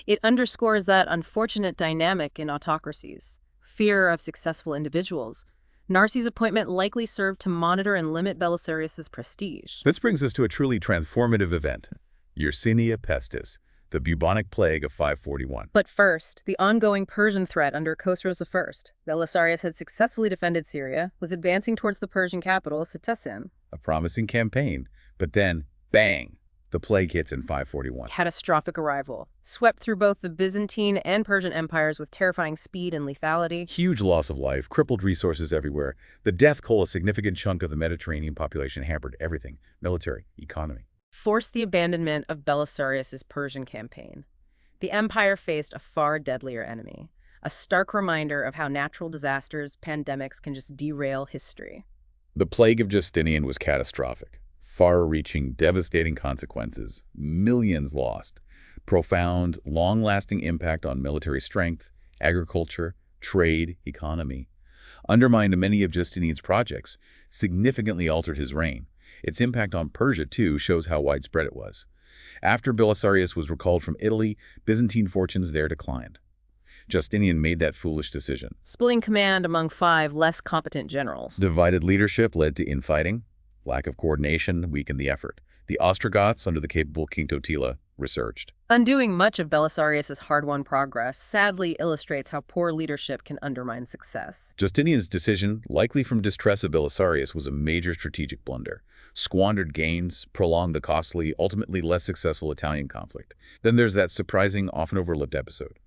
It underscores that unfortunate dynamic in autocracies. Fear of successful individuals. Narses' appointment likely served to monitor and limit Belisarius's prestige. This brings us to a truly transformative event. Yersinia Pestis, the bubonic plague of 541. But first, the ongoing Persian threat under Khosrow I. Belisarius had successfully defended Syria, was advancing towards the Persian capital, Ctesiphon. A promising campaign, but then, bang, the plague hits in 541. Catastrophic arrival. Swept through both the Byzantine and Persian empires with terrifying speed and lethality. Huge loss of life, crippled resources everywhere. The death toll, a significant chunk of the Mediterranean population, hampered everything, military, economy. Forced the abandonment of Belisarius's Persian campaign. The empire faced a far deadlier enemy, a stark reminder of how natural disasters, pandemics can just derail history. The plague of Justinian was catastrophic. Far-reaching, devastating consequences, millions lost, profound, long-lasting impact on military strength, agriculture, trade, economy, undermined many of Justinian's projects, significantly altered his reign. Its impact on Persia, too, shows how widespread it was. After Belisarius was recalled from Italy, Byzantine fortunes there declined. Justinian made that foolish decision. Splitting command among 5 less competent generals. Divided leadership led to infighting. Lack of coordination weakened the effort. The Ostrogoths, under the capable King Totila, resurged. Undoing much of Belisarius's hard-won progress sadly illustrates how poor leadership can undermine success. Justinian's decision, likely from distress of Belisarius, was a major strategic blunder. Squandered gains, prolonged the costly, ultimately less successful Italian conflict. Then there's that surprising, often overlooked episode.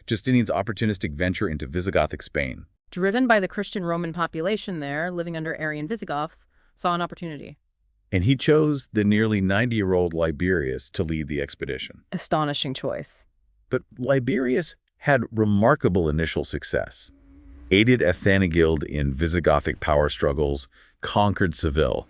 Justinian's opportunistic venture into Visigothic Spain. Driven by the Christian Roman population there, living under Arian Visigoths, saw an opportunity. And he chose the nearly 90-year-old Liberius to lead the expedition. Astonishing choice. But Liberius had remarkable initial success. Aided Athanagild in Visigothic power struggles, conquered Seville,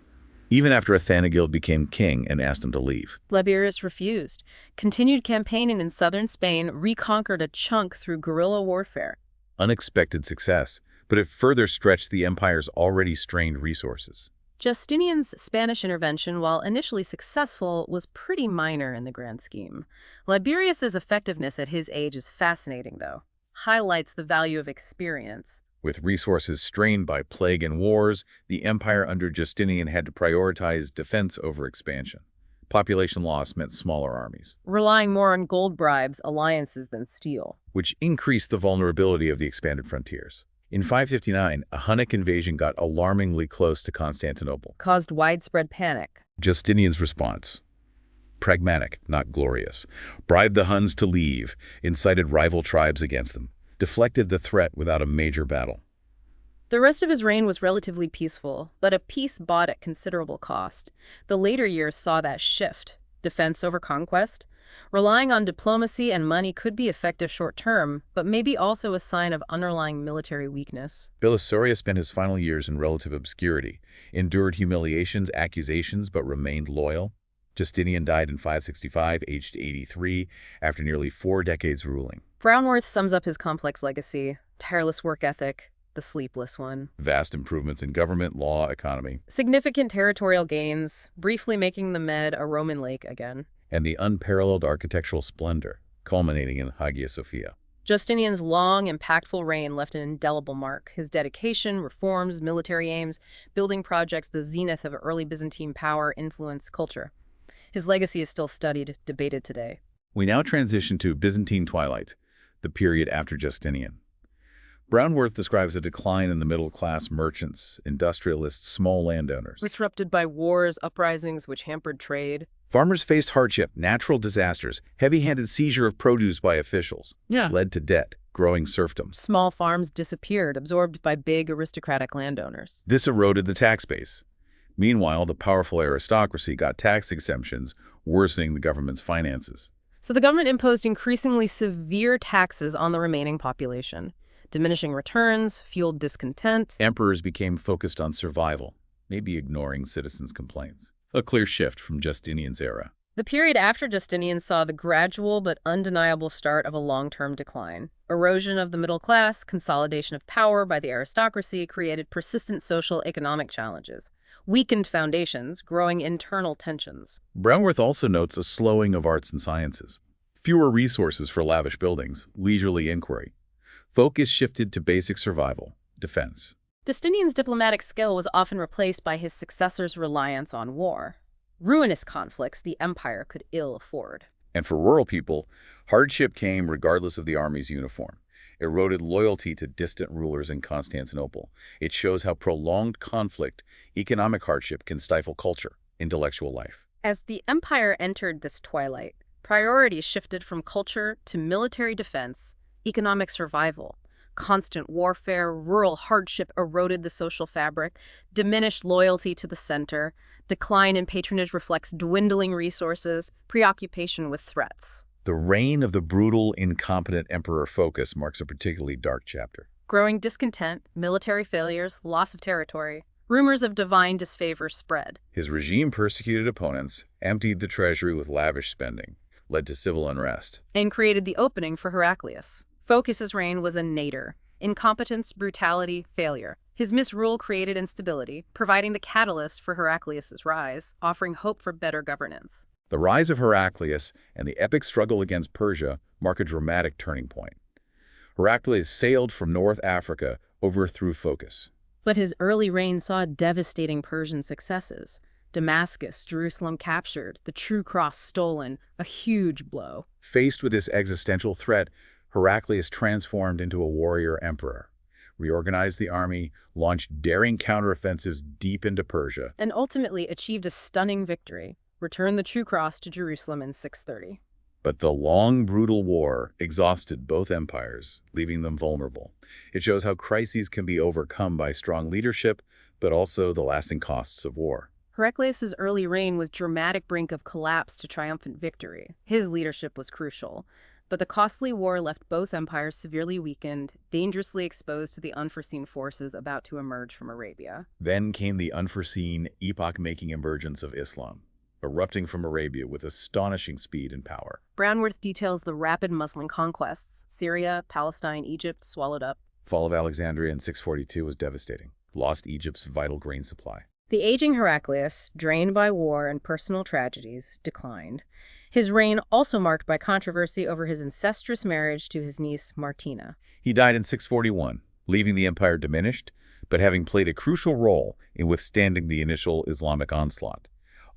even after Athanagild became king and asked him to leave. Liberius refused, continued campaigning in southern Spain, reconquered a chunk through guerrilla warfare. Unexpected success, but it further stretched the empire's already strained resources. Justinian's Spanish intervention, while initially successful, was pretty minor in the grand scheme. Liberius's effectiveness at his age is fascinating, though. Highlights the value of experience. With resources strained by plague and wars, the empire under Justinian had to prioritize defense over expansion. Population loss meant smaller armies, Relying more on gold bribes, alliances than steel. which increased the vulnerability of the expanded frontiers. In 559, a Hunnic invasion got alarmingly close to Constantinople. Caused widespread panic. Justinian's response: pragmatic, not glorious. Bribed the Huns to leave, incited rival tribes against them, deflected the threat without a major battle. The rest of his reign was relatively peaceful, but a peace bought at considerable cost. The later years saw that shift. Defense over conquest. Relying on diplomacy and money could be effective short-term, but maybe also a sign of underlying military weakness. Belisarius spent his final years in relative obscurity, endured humiliations, accusations, but remained loyal. Justinian died in 565, aged 83, after nearly 4 decades ruling. Brownworth sums up his complex legacy: tireless work ethic, the sleepless one. Vast improvements in government, law, economy, Significant territorial gains, briefly making the Med a Roman lake again. and the unparalleled architectural splendor, culminating in Hagia Sophia. Justinian's long, impactful reign left an indelible mark. His dedication, reforms, military aims, building projects, the zenith of early Byzantine power, influence, culture. His legacy is still studied, debated today. We now transition to Byzantine Twilight, the period after Justinian. Brownworth describes a decline in the middle-class merchants, industrialists, small landowners. Disrupted by wars, uprisings which hampered trade. Farmers faced hardship, natural disasters, heavy-handed seizure of produce by officials, led to debt, growing serfdom. Small farms disappeared, absorbed by big aristocratic landowners. This eroded the tax base. Meanwhile, the powerful aristocracy got tax exemptions, worsening the government's finances. So the government imposed increasingly severe taxes on the remaining population. Diminishing returns fueled discontent. Emperors became focused on survival, maybe ignoring citizens' complaints. A clear shift from Justinian's era. The period after Justinian saw the gradual but undeniable start of a long-term decline. Erosion of the middle class, consolidation of power by the aristocracy created persistent social economic challenges, weakened foundations, growing internal tensions. Brownworth also notes a slowing of arts and sciences. Fewer resources for lavish buildings, leisurely inquiry. Focus shifted to basic survival, defense. Justinian's diplomatic skill was often replaced by his successor's reliance on war. Ruinous conflicts the empire could ill afford. And for rural people, hardship came regardless of the army's uniform. Eroded loyalty to distant rulers in Constantinople. It shows how prolonged conflict, economic hardship can stifle culture, intellectual life. As the empire entered this twilight, priorities shifted from culture to military defense, economic survival. Constant warfare, rural hardship eroded the social fabric, diminished loyalty to the center, decline in patronage reflects dwindling resources, preoccupation with threats. The reign of the brutal, incompetent Emperor Phocas marks a particularly dark chapter. Growing discontent, military failures, loss of territory, rumors of divine disfavor spread. His regime persecuted opponents, emptied the treasury with lavish spending, led to civil unrest, And created the opening for Heraclius. Phocas's reign was a nadir. Incompetence, brutality, failure. His misrule created instability, providing the catalyst for Heraclius's rise, offering hope for better governance. The rise of Heraclius and the epic struggle against Persia mark a dramatic turning point. Heraclius sailed from North Africa, overthrew Phocas. But his early reign saw devastating Persian successes. Damascus, Jerusalem captured, the true cross stolen, a huge blow. Faced with this existential threat, Heraclius transformed into a warrior emperor, reorganized the army, launched daring counteroffensives deep into Persia, And ultimately achieved a stunning victory, returned the true cross to Jerusalem in 630. But the long, brutal war exhausted both empires, leaving them vulnerable. It shows how crises can be overcome by strong leadership, but also the lasting costs of war. Heraclius' early reign was dramatic brink of collapse to triumphant victory. His leadership was crucial. But the costly war left both empires severely weakened, dangerously exposed to the unforeseen forces about to emerge from Arabia. Then came the unforeseen, epoch-making emergence of Islam, erupting from Arabia with astonishing speed and power. Brownworth details the rapid Muslim conquests. Syria, Palestine, Egypt swallowed up. Fall of Alexandria in 642 was devastating, lost Egypt's vital grain supply. The aging Heraclius, drained by war and personal tragedies, declined. His reign also marked by controversy over his incestuous marriage to his niece Martina. He died in 641, leaving the empire diminished, but having played a crucial role in withstanding the initial Islamic onslaught.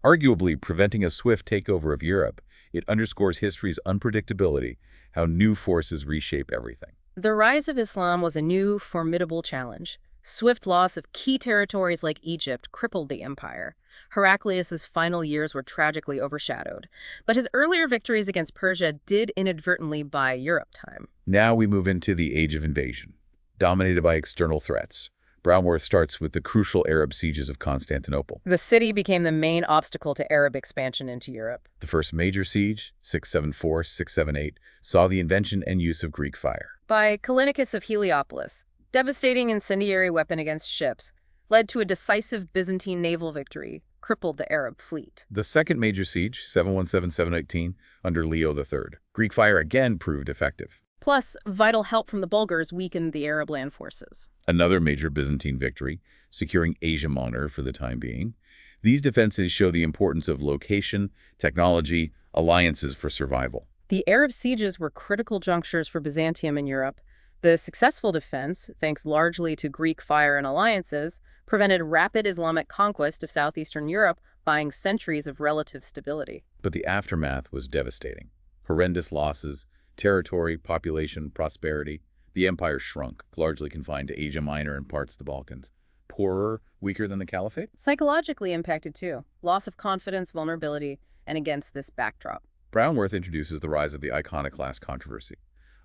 Arguably preventing a swift takeover of Europe, it underscores history's unpredictability, how new forces reshape everything. The rise of Islam was a new, formidable challenge. Swift loss of key territories like Egypt crippled the empire. Heraclius' final years were tragically overshadowed, but his earlier victories against Persia did inadvertently buy Europe time. Now we move into the Age of Invasion, dominated by external threats. Brownworth starts with the crucial Arab sieges of Constantinople. The city became the main obstacle to Arab expansion into Europe. The first major siege, 674-678, saw the invention and use of Greek fire. By Callinicus of Heliopolis, devastating incendiary weapon against ships, led to a decisive Byzantine naval victory, crippled the Arab fleet. The second major siege, 717-718, under Leo III. Greek fire again proved effective. Plus, vital help from the Bulgars weakened the Arab land forces. Another major Byzantine victory, securing Asia Minor for the time being. These defenses show the importance of location, technology, alliances for survival. The Arab sieges were critical junctures for Byzantium in Europe. The successful defense, thanks largely to Greek fire and alliances, prevented rapid Islamic conquest of southeastern Europe, buying centuries of relative stability. But the aftermath was devastating. Horrendous losses, territory, population, prosperity. The empire shrunk, largely confined to Asia Minor and parts of the Balkans. Poorer, weaker than the caliphate? Psychologically impacted too. Loss of confidence, vulnerability, and against this backdrop. Brownworth introduces the rise of the iconoclast controversy,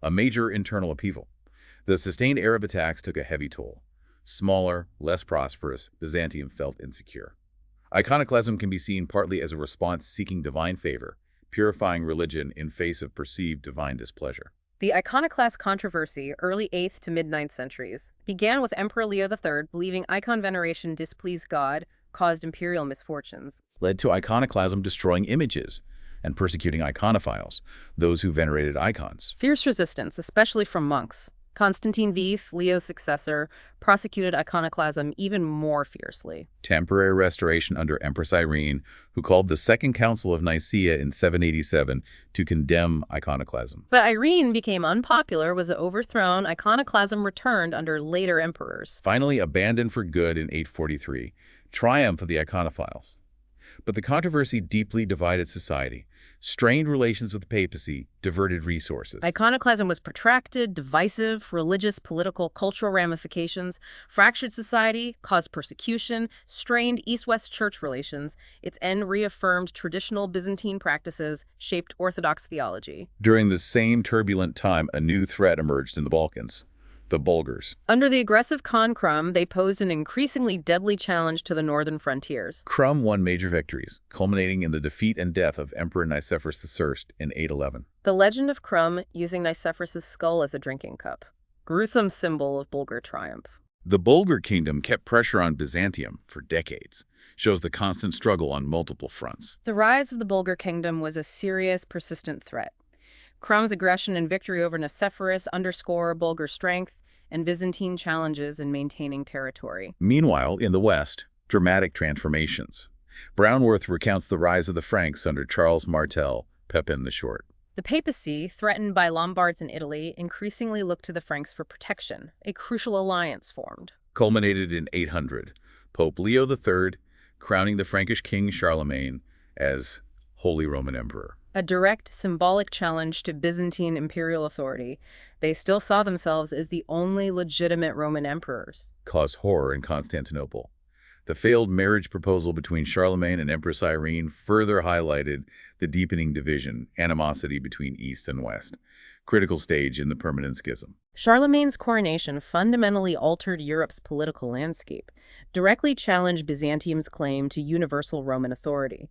a major internal upheaval. The sustained Arab attacks took a heavy toll. Smaller, less prosperous, Byzantium felt insecure. Iconoclasm can be seen partly as a response seeking divine favor, purifying religion in face of perceived divine displeasure. The iconoclast controversy, early 8th to mid-9th centuries, began with Emperor Leo III believing icon veneration displeased God, caused imperial misfortunes. Led to iconoclasm destroying images and persecuting iconophiles, those who venerated icons. Fierce resistance, especially from monks. Constantine V, Leo's successor, prosecuted iconoclasm even more fiercely. Temporary restoration under Empress Irene, who called the Second Council of Nicaea in 787 to condemn iconoclasm. But Irene became unpopular, was overthrown, iconoclasm returned under later emperors. Finally abandoned for good in 843, triumph of the iconophiles. But the controversy deeply divided society, strained relations with the papacy, diverted resources. Iconoclasm was protracted, divisive, religious, political, cultural ramifications, fractured society, caused persecution, strained East-West church relations. Its end reaffirmed traditional Byzantine practices, shaped Orthodox theology. During the same turbulent time, a new threat emerged in the Balkans. The Bulgars. Under the aggressive Khan Krum, they posed an increasingly deadly challenge to the northern frontiers. Krum won major victories, culminating in the defeat and death of Emperor Nicephorus I in 811. The legend of Krum using Nicephorus' skull as a drinking cup. Gruesome symbol of Bulgar triumph. The Bulgar kingdom kept pressure on Byzantium for decades, shows the constant struggle on multiple fronts. The rise of the Bulgar kingdom was a serious, persistent threat. Krum's aggression and victory over Nicephorus underscore Bulgar strength and Byzantine challenges in maintaining territory. Meanwhile, in the West, dramatic transformations. Brownworth recounts the rise of the Franks under Charles Martel, Pepin the Short. The papacy, threatened by Lombards in Italy, increasingly looked to the Franks for protection. A crucial alliance formed. Culminated in 800. Pope Leo III crowning the Frankish king Charlemagne as Holy Roman Emperor. A direct, symbolic challenge to Byzantine imperial authority. They still saw themselves as the only legitimate Roman emperors. Caused horror in Constantinople. The failed marriage proposal between Charlemagne and Empress Irene further highlighted the deepening division, animosity between East and West. Critical stage in the permanent schism. Charlemagne's coronation fundamentally altered Europe's political landscape, directly challenged Byzantium's claim to universal Roman authority,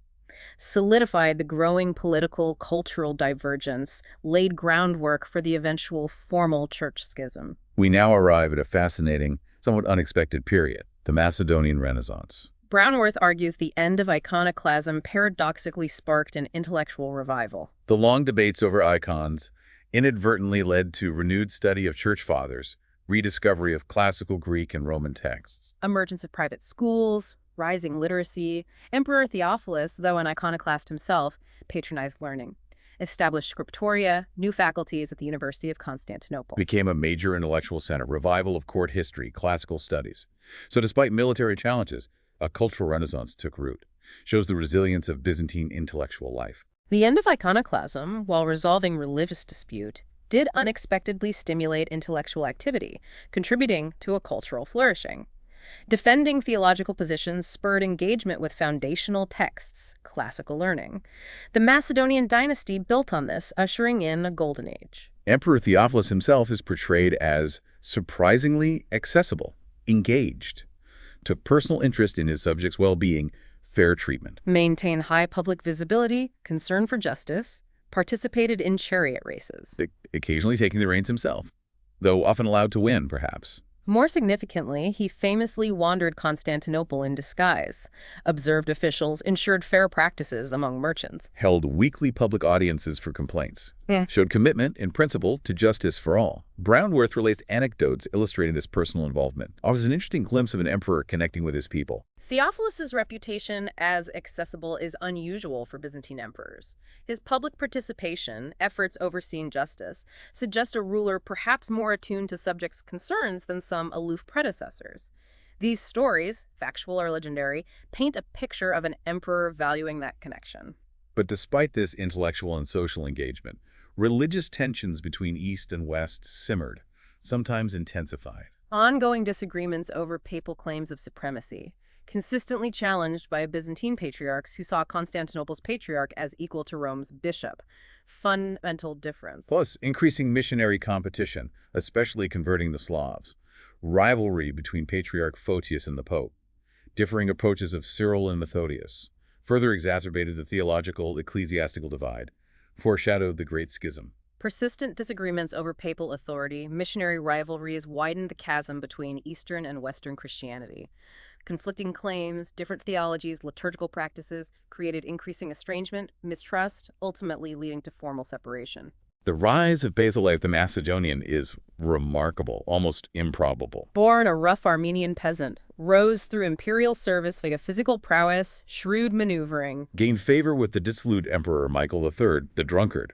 solidified the growing political, cultural divergence, laid groundwork for the eventual formal church schism. We now arrive at a fascinating, somewhat unexpected period, the Macedonian Renaissance. Brownworth argues the end of iconoclasm paradoxically sparked an intellectual revival. The long debates over icons inadvertently led to renewed study of church fathers, rediscovery of classical Greek and Roman texts. Emergence of private schools, rising literacy. Emperor Theophilus, though an iconoclast himself, patronized learning. Established scriptoria, new faculties at the University of Constantinople. Became a major intellectual center, revival of court history, classical studies. So despite military challenges, a cultural renaissance took root. Shows the resilience of Byzantine intellectual life. The end of iconoclasm, while resolving religious dispute, did unexpectedly stimulate intellectual activity, contributing to a cultural flourishing. Defending theological positions spurred engagement with foundational texts, classical learning. The Macedonian dynasty built on this, ushering in a golden age. Emperor Theophilus himself is portrayed as surprisingly accessible, engaged, took personal interest in his subjects' well-being, fair treatment. Maintained high public visibility, concern for justice, participated in chariot races. Occasionally taking the reins himself, though often allowed to win, perhaps. More significantly, he famously wandered Constantinople in disguise, observed officials, ensured fair practices among merchants. Held weekly public audiences for complaints. Showed commitment, in principle, to justice for all. Brownworth relates anecdotes illustrating this personal involvement. Offers an interesting glimpse of an emperor connecting with his people. Theophilus's reputation as accessible is unusual for Byzantine emperors. His public participation, efforts overseeing justice, suggest a ruler perhaps more attuned to subjects' concerns than some aloof predecessors. These stories, factual or legendary, paint a picture of an emperor valuing that connection. But despite this intellectual and social engagement, religious tensions between East and West simmered, sometimes intensified. Ongoing disagreements over papal claims of supremacy, consistently challenged by Byzantine patriarchs who saw Constantinople's patriarch as equal to Rome's bishop. Fundamental difference. Plus, increasing missionary competition, especially converting the Slavs. Rivalry between Patriarch Photius and the Pope. Differing approaches of Cyril and Methodius. Further exacerbated the theological-ecclesiastical divide. Foreshadowed the Great Schism. Persistent disagreements over papal authority, missionary rivalries widened the chasm between Eastern and Western Christianity. Conflicting claims, different theologies, liturgical practices created increasing estrangement, mistrust, ultimately leading to formal separation. The rise of Basil the Macedonian is remarkable, almost improbable. Born a rough Armenian peasant, rose through imperial service via physical prowess, shrewd maneuvering. Gained favor with the dissolute Emperor Michael III, the drunkard.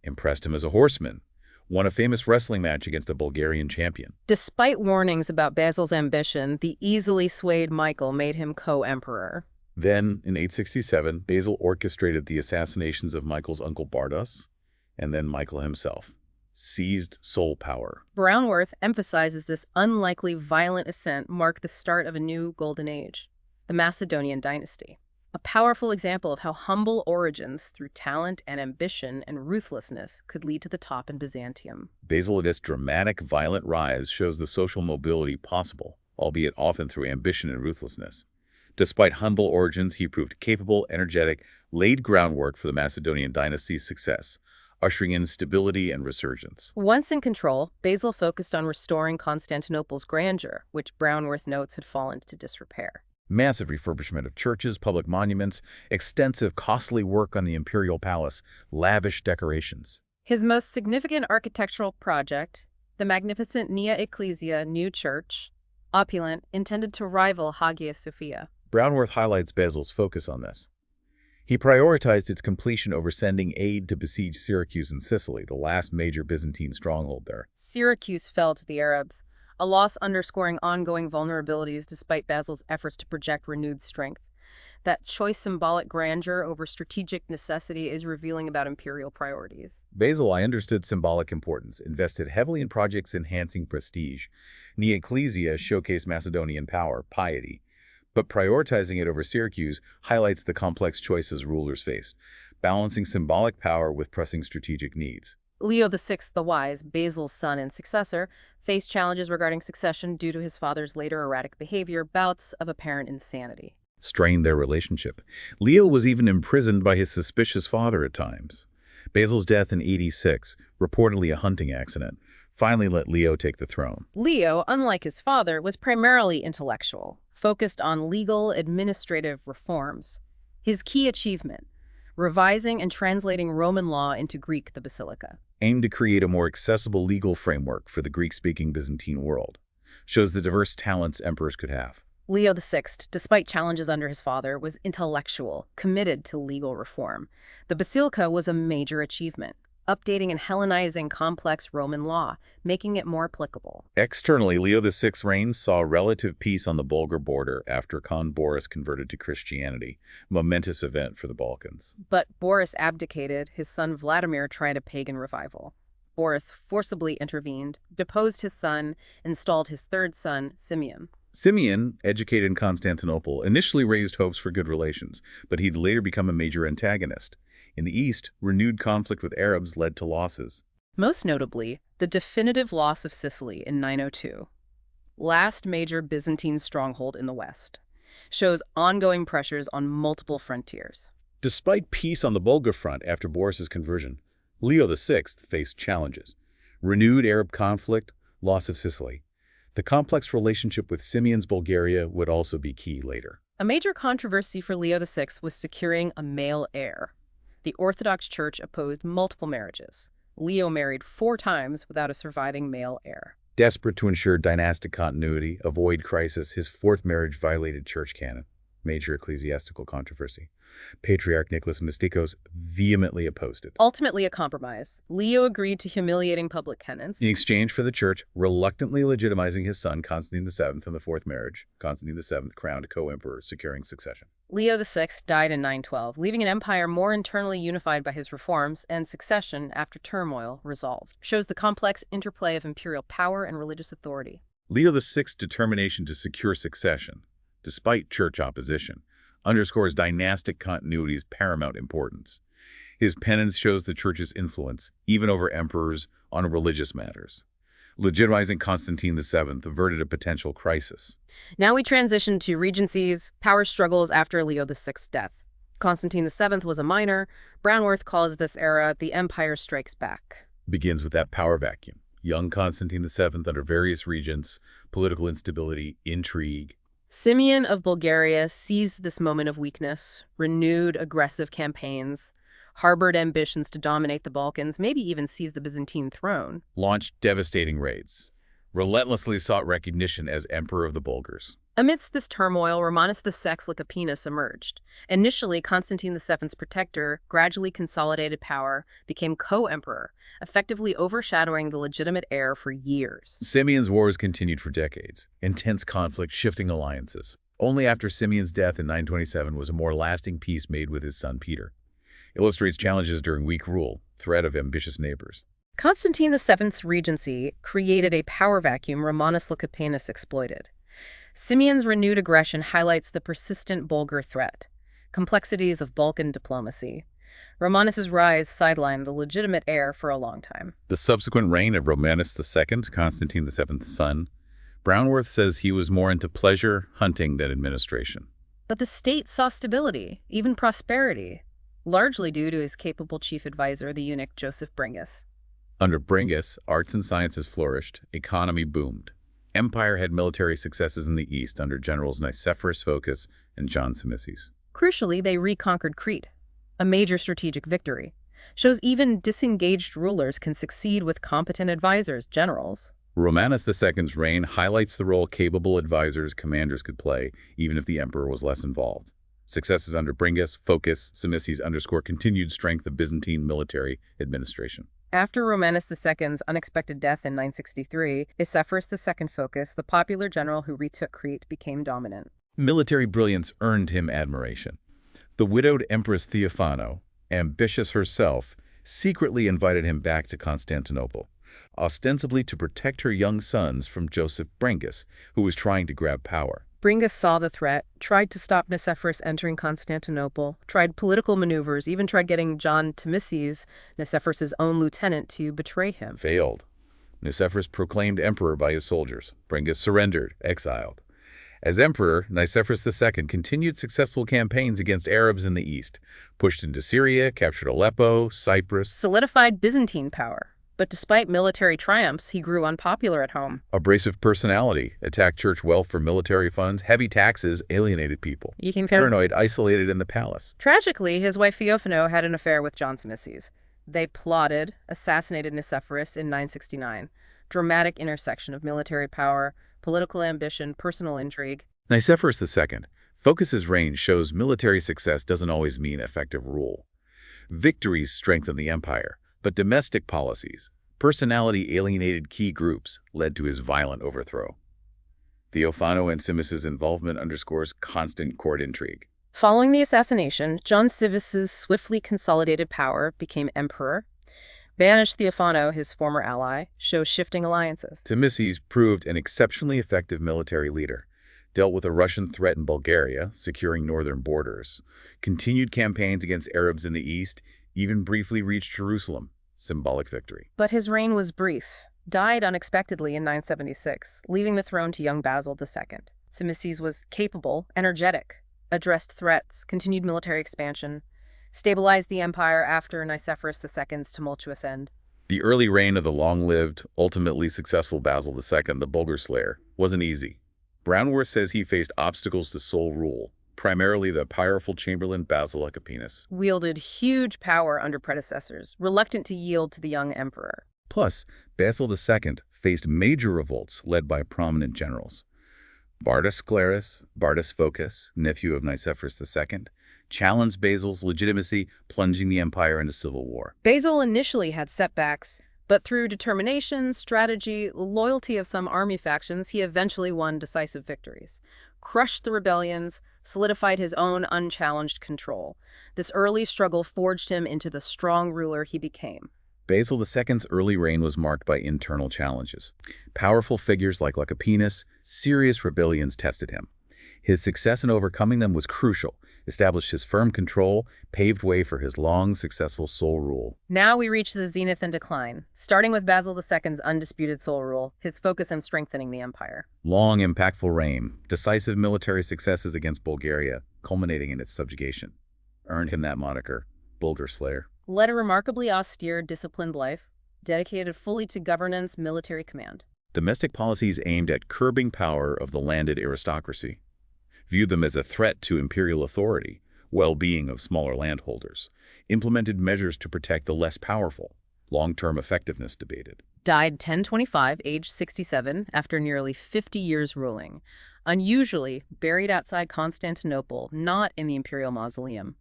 Impressed him as a horseman. Won a famous wrestling match against a Bulgarian champion. Despite warnings about Basil's ambition, the easily swayed Michael made him co-emperor. Then, in 867, Basil orchestrated the assassinations of Michael's uncle Bardas, and then Michael himself. Seized sole power. Brownworth emphasizes this unlikely violent ascent marked the start of a new golden age, the Macedonian dynasty. A powerful example of how humble origins through talent and ambition and ruthlessness could lead to the top in Byzantium. Basil's dramatic, violent rise shows the social mobility possible, albeit often through ambition and ruthlessness. Despite humble origins, he proved capable, energetic, laid groundwork for the Macedonian dynasty's success, ushering in stability and resurgence. Once in control, Basil focused on restoring Constantinople's grandeur, which Brownworth notes had fallen to disrepair. Massive refurbishment of churches, public monuments, extensive, costly work on the imperial palace, lavish decorations. His most significant architectural project, the magnificent Nea Ecclesia New Church, opulent, intended to rival Hagia Sophia. Brownworth highlights Basil's focus on this. He prioritized its completion over sending aid to besiege Syracuse in Sicily, the last major Byzantine stronghold there. Syracuse fell to the Arabs, a loss underscoring ongoing vulnerabilities despite Basil's efforts to project renewed strength. That choice symbolic grandeur over strategic necessity is revealing about imperial priorities. Basil, I understood symbolic importance, invested heavily in projects enhancing prestige. Ecclesia showcased Macedonian power, piety. But prioritizing it over Syracuse highlights the complex choices rulers faced, balancing symbolic power with pressing strategic needs. Leo VI the Wise, Basil's son and successor, faced challenges regarding succession due to his father's later erratic behavior, bouts of apparent insanity. Strained their relationship. Leo was even imprisoned by his suspicious father at times. Basil's death in 86, reportedly a hunting accident, finally let Leo take the throne. Leo, unlike his father, was primarily intellectual, focused on legal, administrative reforms. His key achievement, revising and translating Roman law into Greek, the Basilica. Aimed to create a more accessible legal framework for the Greek-speaking Byzantine world. Shows the diverse talents emperors could have. Leo VI, despite challenges under his father, was intellectual, committed to legal reform. The Basilica was a major achievement, updating and Hellenizing complex Roman law, making it more applicable. Externally, Leo VI's reign saw relative peace on the Bulgar border after Khan Boris converted to Christianity, a momentous event for the Balkans. But Boris abdicated, his son Vladimir tried a pagan revival. Boris forcibly intervened, deposed his son, installed his third son, Simeon. Simeon, educated in Constantinople, initially raised hopes for good relations, but he'd later become a major antagonist. In the east, renewed conflict with Arabs led to losses. Most notably, the definitive loss of Sicily in 902. Last major Byzantine stronghold in the west. Shows ongoing pressures on multiple frontiers. Despite peace on the Bulgar front after Boris's conversion, Leo VI faced challenges. Renewed Arab conflict, loss of Sicily. The complex relationship with Simeon's Bulgaria would also be key later. A major controversy for Leo VI was securing a male heir. The Orthodox Church opposed multiple marriages. Leo married 4 times without a surviving male heir. Desperate to ensure dynastic continuity, avoid crisis, his 4th marriage violated church canon. Major ecclesiastical controversy. Patriarch Nicholas Mystikos vehemently opposed it. Ultimately a compromise. Leo agreed to humiliating public penance. In exchange for the church reluctantly legitimizing his son Constantine VII in the 4th marriage, Constantine VII crowned co-emperor, securing succession. Leo VI died in 912, leaving an empire more internally unified by his reforms, and succession, after turmoil, resolved. Shows the complex interplay of imperial power and religious authority. Leo VI's determination to secure succession, despite church opposition, underscores dynastic continuity's paramount importance. His penance shows the church's influence, even over emperors, on religious matters. Legitimizing Constantine VII averted a potential crisis. Now we transition to regencies, power struggles after Leo VI's death. Constantine VII was a minor. Brownworth calls this era the Empire Strikes Back. Begins with that power vacuum. Young Constantine VII under various regents, political instability, intrigue. Simeon of Bulgaria seized this moment of weakness, renewed aggressive campaigns, harbored ambitions to dominate the Balkans, maybe even seize the Byzantine throne. Launched devastating raids. Relentlessly sought recognition as Emperor of the Bulgars. Amidst this turmoil, Romanus the Sex Lecapenus emerged. Initially, Constantine VII's protector, gradually consolidated power, became co-emperor, effectively overshadowing the legitimate heir for years. Simeon's wars continued for decades. Intense conflict, shifting alliances. Only after Simeon's death in 927 was a more lasting peace made with his son Peter. Illustrates challenges during weak rule, threat of ambitious neighbors. Constantine VII's regency created a power vacuum Romanus Lecapenus exploited. Simeon's renewed aggression highlights the persistent Bulgar threat, complexities of Balkan diplomacy. Romanus's rise sidelined the legitimate heir for a long time. The subsequent reign of Romanus II, Constantine VII's son, Brownworth says he was more into pleasure, hunting than administration. But the state saw stability, even prosperity, largely due to his capable chief advisor, the eunuch Joseph Bringas. Under Bringas, arts and sciences flourished, economy boomed. Empire had military successes in the east under generals Nicephorus Phocas and John Zimisces. Crucially, they reconquered Crete, a major strategic victory. Shows even disengaged rulers can succeed with competent advisors, generals. Romanus II's reign highlights the role capable advisors, commanders could play, even if the emperor was less involved. Successes under Bringas, Phocas, Zimisces underscore continued strength of Byzantine military administration. After Romanus II's unexpected death in 963, Nicephorus II Phocas, the popular general who retook Crete, became dominant. Military brilliance earned him admiration. The widowed Empress Theophano, ambitious herself, secretly invited him back to Constantinople, ostensibly to protect her young sons from Joseph Brengus, who was trying to grab power. Brengus saw the threat, tried to stop Nicephorus entering Constantinople, tried political maneuvers, even tried getting John Tzimisces, Nicephorus's own lieutenant, to betray him. Failed. Nicephorus proclaimed emperor by his soldiers. Brengus surrendered, exiled. As emperor, Nicephorus II continued successful campaigns against Arabs in the east, pushed into Syria, captured Aleppo, Cyprus. Solidified Byzantine power. But despite military triumphs, he grew unpopular at home. Abrasive personality, attacked church wealth for military funds, heavy taxes, alienated people. Paranoid, isolated in the palace. Tragically, his wife Theophano had an affair with John Tzimisces. They plotted, assassinated Nicephorus in 969. Dramatic intersection of military power, political ambition, personal intrigue. Nicephorus II. Phocas's reign shows military success doesn't always mean effective rule. Victories strengthen the empire, but domestic policies, personality-alienated key groups, led to his violent overthrow. Theophano and Tzimisces' involvement underscores constant court intrigue. Following the assassination, John Tzimisces swiftly consolidated power, became emperor, banished Theophano, his former ally, shows shifting alliances. Tzimisces proved an exceptionally effective military leader, dealt with a Russian threat in Bulgaria, securing northern borders, continued campaigns against Arabs in the east, even briefly reached Jerusalem, symbolic victory. But his reign was brief, died unexpectedly in 976, leaving the throne to young Basil II. Tzimisces was capable, energetic, addressed threats, continued military expansion, stabilized the empire after Nicephorus II's tumultuous end. The early reign of the long-lived, ultimately successful Basil II, the Bulgar slayer, wasn't easy. Brownworth says he faced obstacles to sole rule, primarily the powerful Chamberlain Basil Lecapenus. Wielded huge power under predecessors, reluctant to yield to the young emperor. Plus, Basil II faced major revolts led by prominent generals. Bardas Sclerus, Bardas Phocas, nephew of Nicephorus II, challenged Basil's legitimacy, plunging the empire into civil war. Basil initially had setbacks, but through determination, strategy, loyalty of some army factions, he eventually won decisive victories, crushed the rebellions, solidified his own unchallenged control. This early struggle forged him into the strong ruler he became. Basil II's early reign was marked by internal challenges. Powerful figures like Lecapenus, serious rebellions tested him. His success in overcoming them was crucial, established his firm control, paved way for his long, successful sole rule. Now we reach the zenith and decline, starting with Basil II's undisputed sole rule, his focus on strengthening the empire. Long, impactful reign, decisive military successes against Bulgaria, culminating in its subjugation, earned him that moniker, Bulgar Slayer. Led a remarkably austere, disciplined life, dedicated fully to governance, military command. Domestic policies aimed at curbing power of the landed aristocracy, viewed them as a threat to imperial authority, well-being of smaller landholders, implemented measures to protect the less powerful, long-term effectiveness debated. Died 1025, aged 67, after nearly 50 years ruling. Unusually, buried outside Constantinople, not in the imperial mausoleum.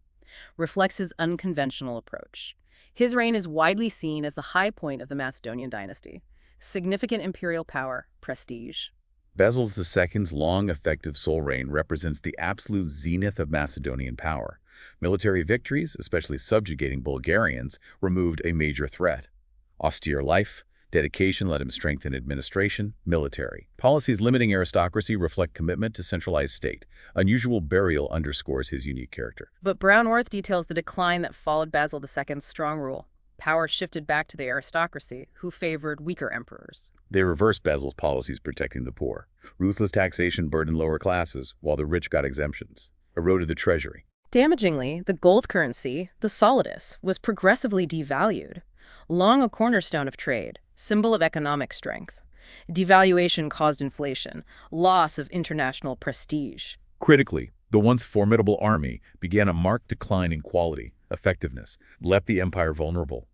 Reflects his unconventional approach. His reign is widely seen as the high point of the Macedonian dynasty. Significant imperial power, prestige. Basil II's long, effective sole reign represents the absolute zenith of Macedonian power. Military victories, especially subjugating Bulgarians, removed a major threat. Austere life, dedication let him strengthen administration, military. Policies limiting aristocracy reflect commitment to centralized state. Unusual burial underscores his unique character. But Brownworth details the decline that followed Basil II's strong rule. Power shifted back to the aristocracy, who favored weaker emperors. They reversed Basil's policies protecting the poor. Ruthless taxation burdened lower classes, while the rich got exemptions. Eroded the treasury. Damagingly, the gold currency, the solidus, was progressively devalued. Long a cornerstone of trade, symbol of economic strength. Devaluation caused inflation, loss of international prestige. Critically, the once formidable army began a marked decline in quality, effectiveness, left the empire vulnerable.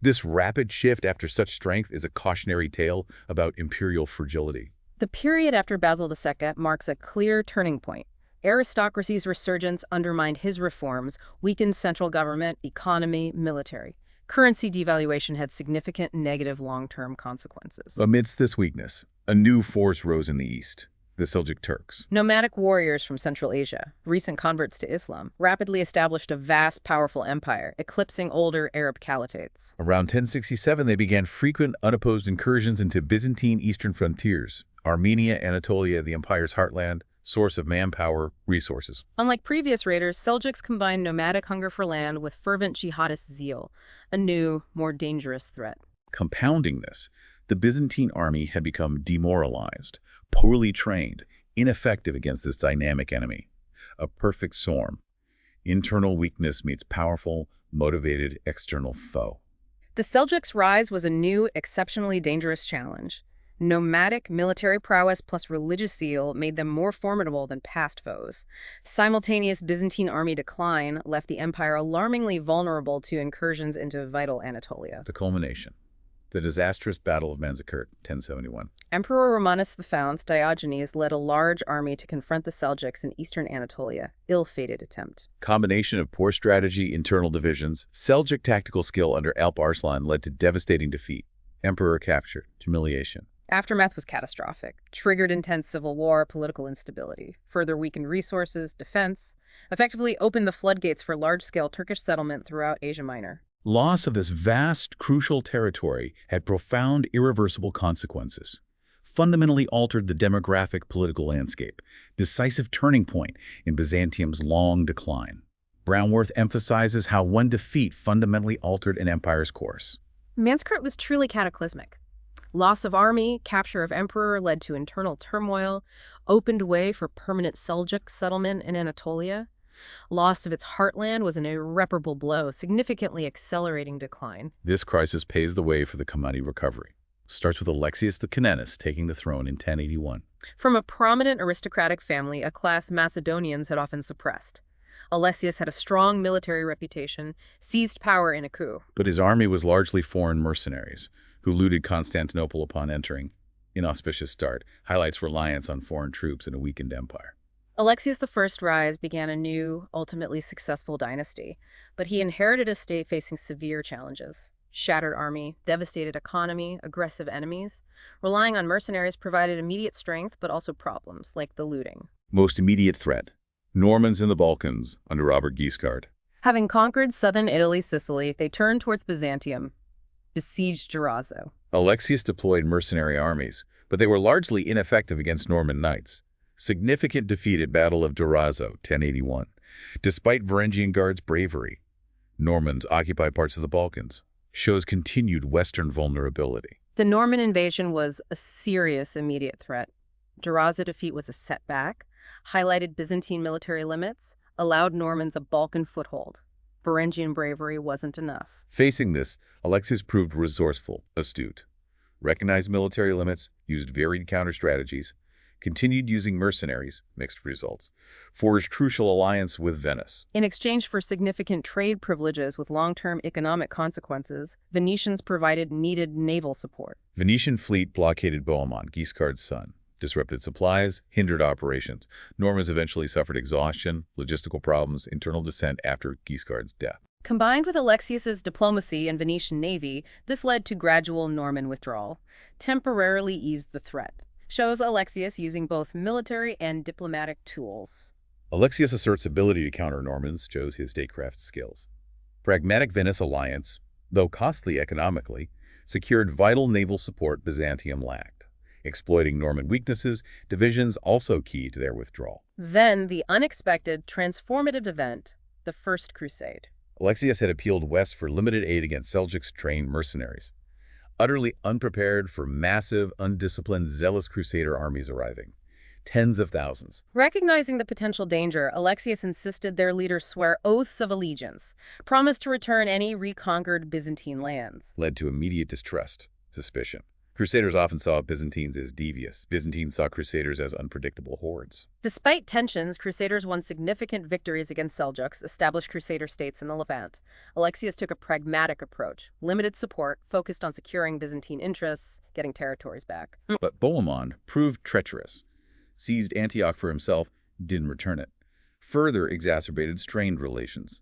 This rapid shift after such strength is a cautionary tale about imperial fragility. The period after Basil II marks a clear turning point. Aristocracy's resurgence undermined his reforms, weakened central government, economy, military. Currency devaluation had significant negative long-term consequences. Amidst this weakness, a new force rose in the east, the Seljuk Turks. Nomadic warriors from Central Asia, recent converts to Islam, rapidly established a vast, powerful empire, eclipsing older Arab caliphates. Around 1067, they began frequent, unopposed incursions into Byzantine eastern frontiers, Armenia, Anatolia, the empire's heartland, source of manpower, resources. Unlike previous raiders, Seljuks combined nomadic hunger for land with fervent jihadist zeal, a new, more dangerous threat. Compounding this, the Byzantine army had become demoralized, poorly trained, ineffective against this dynamic enemy. A perfect storm. Internal weakness meets powerful, motivated external foe. The Seljuks' rise was a new, exceptionally dangerous challenge. Nomadic military prowess plus religious zeal made them more formidable than past foes. Simultaneous Byzantine army decline left the empire alarmingly vulnerable to incursions into vital Anatolia. The culmination. The disastrous Battle of Manzikert, 1071. Emperor Romanus the Fount, Diogenes, led a large army to confront the Seljuks in eastern Anatolia. Ill-fated attempt. Combination of poor strategy, internal divisions, Seljuk tactical skill under Alp Arslan led to devastating defeat. Emperor captured, humiliation. Aftermath was catastrophic, triggered intense civil war, political instability, further weakened resources, defense, effectively opened the floodgates for large-scale Turkish settlement throughout Asia Minor. Loss of this vast, crucial territory had profound, irreversible consequences. Fundamentally altered the demographic political landscape, decisive turning point in Byzantium's long decline. Brownworth emphasizes how one defeat fundamentally altered an empire's course. Manzikert was truly cataclysmic. Loss of army, capture of emperor led to internal turmoil, opened way for permanent Seljuk settlement in Anatolia. Loss of its heartland was an irreparable blow, significantly accelerating decline. This crisis paves the way for the Komneni recovery. Starts with Alexius the Comnenus taking the throne in 1081. From a prominent aristocratic family, a class Macedonians had often suppressed. Alexius had a strong military reputation, seized power in a coup. But his army was largely foreign mercenaries, who looted Constantinople upon entering. Inauspicious start highlights reliance on foreign troops in a weakened empire. Alexius I's rise began a new, ultimately successful dynasty, but he inherited a state facing severe challenges. Shattered army, devastated economy, aggressive enemies. Relying on mercenaries provided immediate strength, but also problems, like the looting. Most immediate threat: Normans in the Balkans under Robert Guiscard. Having conquered southern Italy, Sicily, they turned towards Byzantium, besieged Durazzo. Alexius deployed mercenary armies, but they were largely ineffective against Norman knights. Significant defeat at Battle of Durazzo, 1081. Despite Varangian Guard's bravery, Normans occupied parts of the Balkans, shows continued Western vulnerability. The Norman invasion was a serious immediate threat. Durazzo defeat was a setback, highlighted Byzantine military limits, allowed Normans a Balkan foothold. Varangian bravery wasn't enough. Facing this, Alexius proved resourceful, astute, recognized military limits, used varied counter-strategies, continued using mercenaries, mixed results, forged crucial alliance with Venice. In exchange for significant trade privileges with long-term economic consequences, Venetians provided needed naval support. Venetian fleet blockaded Bohemond, Guiscard's son, disrupted supplies, hindered operations. Normans eventually suffered exhaustion, logistical problems, internal dissent after Guiscard's death. Combined with Alexius's diplomacy and Venetian navy, this led to gradual Norman withdrawal, temporarily eased the threat. Shows Alexius using both military and diplomatic tools. Alexius asserts ability to counter Normans, shows his statecraft skills. Pragmatic Venice alliance, though costly economically, secured vital naval support Byzantium lacked. Exploiting Norman weaknesses, divisions also key to their withdrawal. Then the unexpected, transformative event, the First Crusade. Alexius had appealed west for limited aid against Seljuks' trained mercenaries, utterly unprepared for massive, undisciplined, zealous crusader armies arriving. Tens of thousands. Recognizing the potential danger, Alexius insisted their leaders swear oaths of allegiance, promised to return any reconquered Byzantine lands. Led to immediate distrust, suspicion. Crusaders often saw Byzantines as devious. Byzantines saw Crusaders as unpredictable hordes. Despite tensions, Crusaders won significant victories against Seljuks, established Crusader states in the Levant. Alexius took a pragmatic approach, limited support, focused on securing Byzantine interests, getting territories back. But Bohemond proved treacherous, seized Antioch for himself, didn't return it. Further exacerbated strained relations.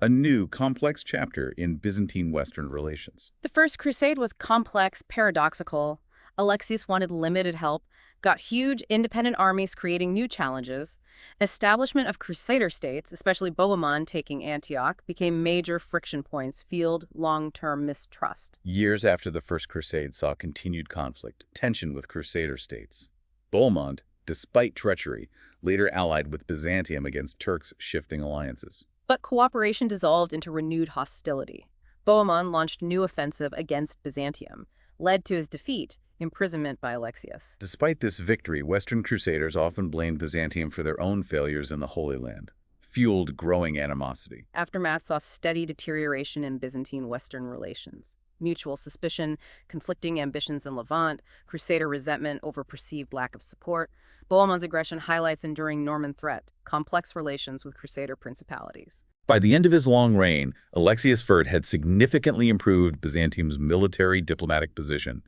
a new, complex chapter in Byzantine-Western relations. The First Crusade was complex, paradoxical. Alexius wanted limited help, got huge independent armies creating new challenges. Establishment of crusader states, especially Bohemond taking Antioch, became major friction points, fueled long-term mistrust. Years after the First Crusade saw continued conflict, tension with crusader states. Bohemond, despite treachery, later allied with Byzantium against Turks' shifting alliances. But cooperation dissolved into renewed hostility. Bohemond launched a new offensive against Byzantium, led to his defeat, imprisonment by Alexius. Despite this victory, Western crusaders often blamed Byzantium for their own failures in the Holy Land, fueled growing animosity. Aftermath saw steady deterioration in Byzantine-Western relations. Mutual suspicion, conflicting ambitions in Levant, crusader resentment over perceived lack of support. Bohemond's aggression highlights enduring Norman threat, complex relations with crusader principalities. By the end of his long reign, Alexius I had significantly improved Byzantium's military diplomatic position,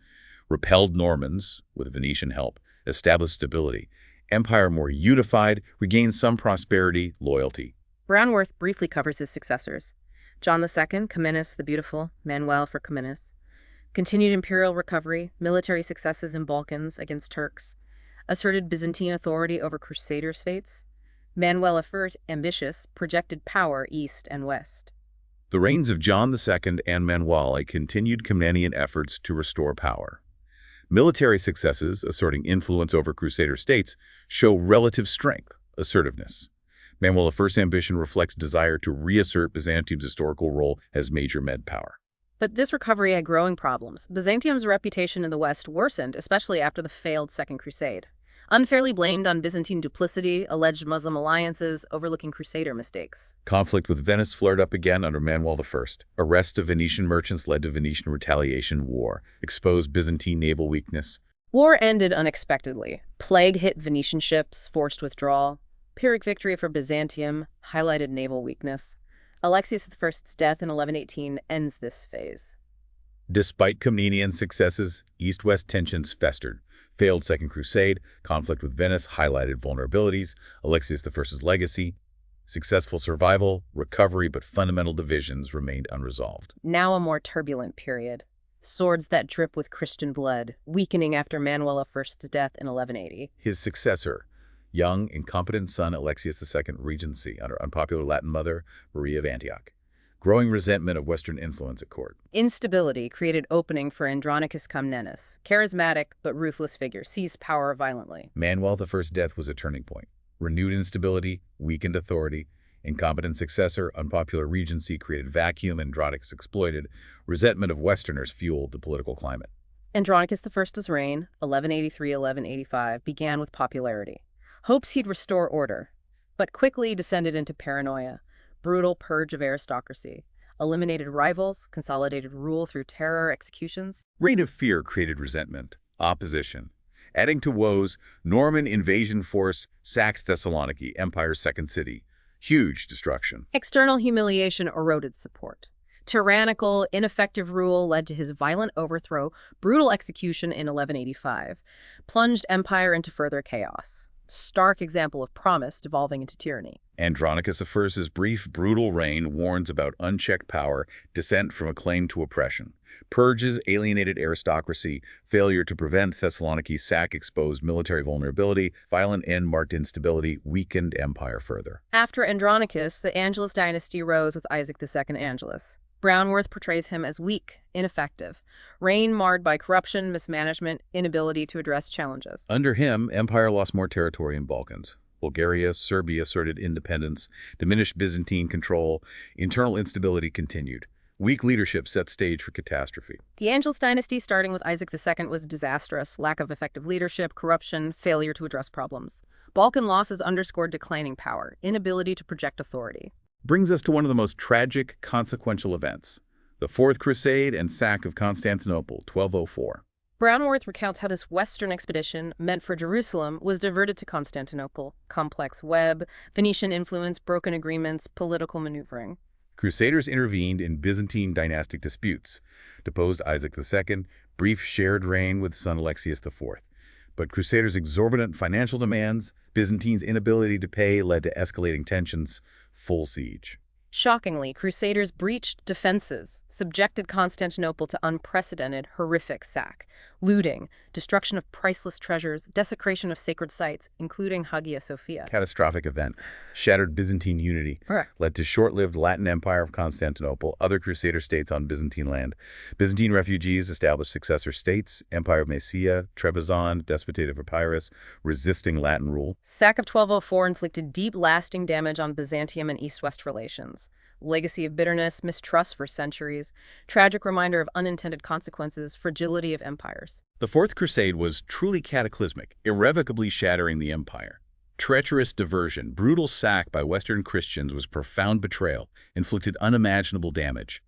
repelled Normans with Venetian help, established stability, empire more unified, regained some prosperity, loyalty. Brownworth briefly covers his successors. John II, Comnenus the Beautiful, Manuel for Comnenus. Continued imperial recovery, military successes in Balkans against Turks. Asserted Byzantine authority over crusader states. Manuel I, ambitious, projected power east and west. The reigns of John II and Manuel continued Comnenian efforts to restore power. Military successes, asserting influence over crusader states, show relative strength, assertiveness. Manuel I's ambition reflects desire to reassert Byzantium's historical role as major Med power. But this recovery had growing problems. Byzantium's reputation in the West worsened, especially after the failed Second Crusade. Unfairly blamed on Byzantine duplicity, alleged Muslim alliances, overlooking crusader mistakes. Conflict with Venice flared up again under Manuel I. Arrest of Venetian merchants led to Venetian retaliation war, exposed Byzantine naval weakness. War ended unexpectedly. Plague hit Venetian ships, forced withdrawal. Pyrrhic victory for Byzantium highlighted naval weakness. Alexius I's death in 1118 ends this phase. Despite Comnenian successes, East-West tensions festered. Failed Second Crusade, conflict with Venice highlighted vulnerabilities, Alexius I's legacy, successful survival, recovery, but fundamental divisions remained unresolved. Now a more turbulent period. Swords that drip with Christian blood, weakening after Manuel I's death in 1180. His successor, young, incompetent son Alexius II regency under unpopular Latin mother Maria of Antioch. Growing resentment of Western influence at court. Instability created opening for Andronicus Comnenus. Charismatic but ruthless figure, seized power violently. Manuel I's death was a turning point. Renewed instability, weakened authority, incompetent successor, unpopular regency created vacuum, Andronicus exploited. Resentment of Westerners fueled the political climate. Andronicus I's reign, 1183-1185, began with popularity. Hopes he'd restore order, but quickly descended into paranoia. Brutal purge of aristocracy, eliminated rivals, consolidated rule through terror executions. Reign of fear created resentment, opposition. Adding to woes, Norman invasion force sacked Thessaloniki, Empire's second city. Huge destruction. External humiliation eroded support. Tyrannical, ineffective rule led to his violent overthrow, brutal execution in 1185, plunged empire into further chaos. Stark example of promise devolving into tyranny. Andronicus I's brief, brutal reign warns about unchecked power, descent from acclaim to oppression. Purges alienated aristocracy, failure to prevent Thessaloniki's sack exposed military vulnerability, violent end marked instability, weakened empire further. After Andronicus, the Angelus dynasty rose with Isaac II Angelus. Brownworth portrays him as weak, ineffective, reign marred by corruption, mismanagement, inability to address challenges. Under him, empire lost more territory in Balkans. Bulgaria, Serbia asserted independence, diminished Byzantine control, internal instability continued. Weak leadership set stage for catastrophe. The Angelus dynasty, starting with Isaac II, was disastrous. Lack of effective leadership, corruption, failure to address problems. Balkan losses underscored declining power, inability to project authority. Brings us to one of the most tragic, consequential events, the Fourth Crusade and sack of Constantinople, 1204. Brownworth recounts how this Western expedition, meant for Jerusalem, was diverted to Constantinople. Complex web, Venetian influence, broken agreements, political maneuvering. Crusaders intervened in Byzantine dynastic disputes, deposed Isaac II, brief shared reign with son Alexius IV. But Crusaders' exorbitant financial demands, Byzantine's inability to pay led to escalating tensions, full siege. Shockingly, Crusaders breached defenses, subjected Constantinople to unprecedented, horrific sack, looting, destruction of priceless treasures, desecration of sacred sites, including Hagia Sophia. Catastrophic event. Shattered Byzantine unity. Correct. Led to short-lived Latin Empire of Constantinople, other Crusader states on Byzantine land. Byzantine refugees established successor states, Empire of Nicaea, Trebizond, Despotate of Epirus, resisting Latin rule. Sack of 1204 inflicted deep, lasting damage on Byzantium and East-West relations. Legacy of bitterness, mistrust for centuries, tragic reminder of unintended consequences, fragility of empires. The Fourth Crusade was truly cataclysmic, irrevocably shattering the empire. Treacherous diversion, brutal sack by Western Christians was profound betrayal, inflicted unimaginable damage.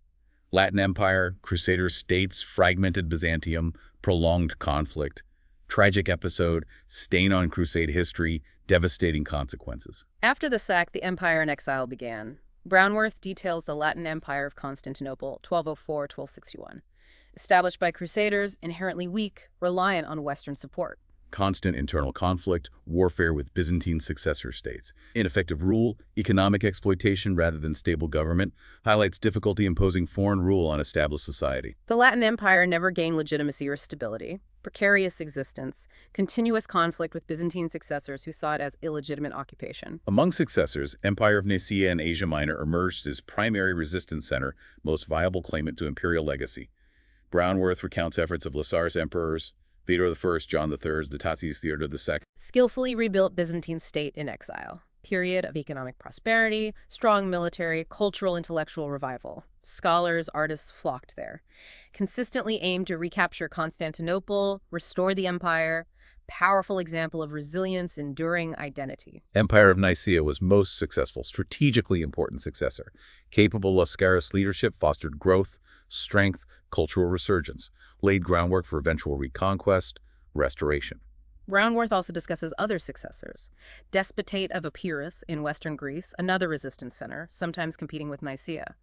Latin Empire, Crusader states, fragmented Byzantium, prolonged conflict. Tragic episode, stain on Crusade history, devastating consequences. After the sack, the empire in exile began. Brownworth details the Latin Empire of Constantinople, 1204-1261. Established by Crusaders, inherently weak, reliant on Western support. Constant internal conflict, warfare with Byzantine successor states. Ineffective rule, economic exploitation rather than stable government, highlights difficulty imposing foreign rule on established society. The Latin Empire never gained legitimacy or stability. Precarious existence, continuous conflict with Byzantine successors who saw it as illegitimate occupation. Among successors, Empire of Nicaea and Asia Minor emerged as primary resistance center, most viable claimant to imperial legacy. Brownworth recounts efforts of Lars emperors, Theodore I, John III, the Tacitus Theodore II. Skillfully rebuilt Byzantine state in exile. Period of economic prosperity, strong military, cultural, intellectual revival. Scholars, artists flocked there. Consistently aimed to recapture Constantinople, restore the empire. Powerful example of resilience, enduring identity. Empire of Nicaea was most successful, strategically important successor. Capable Lascaris leadership fostered growth, strength, cultural resurgence, laid groundwork for eventual reconquest, restoration. Brownworth also discusses other successors. Despotate of Epirus in western Greece, another resistance center, sometimes competing with Nicaea.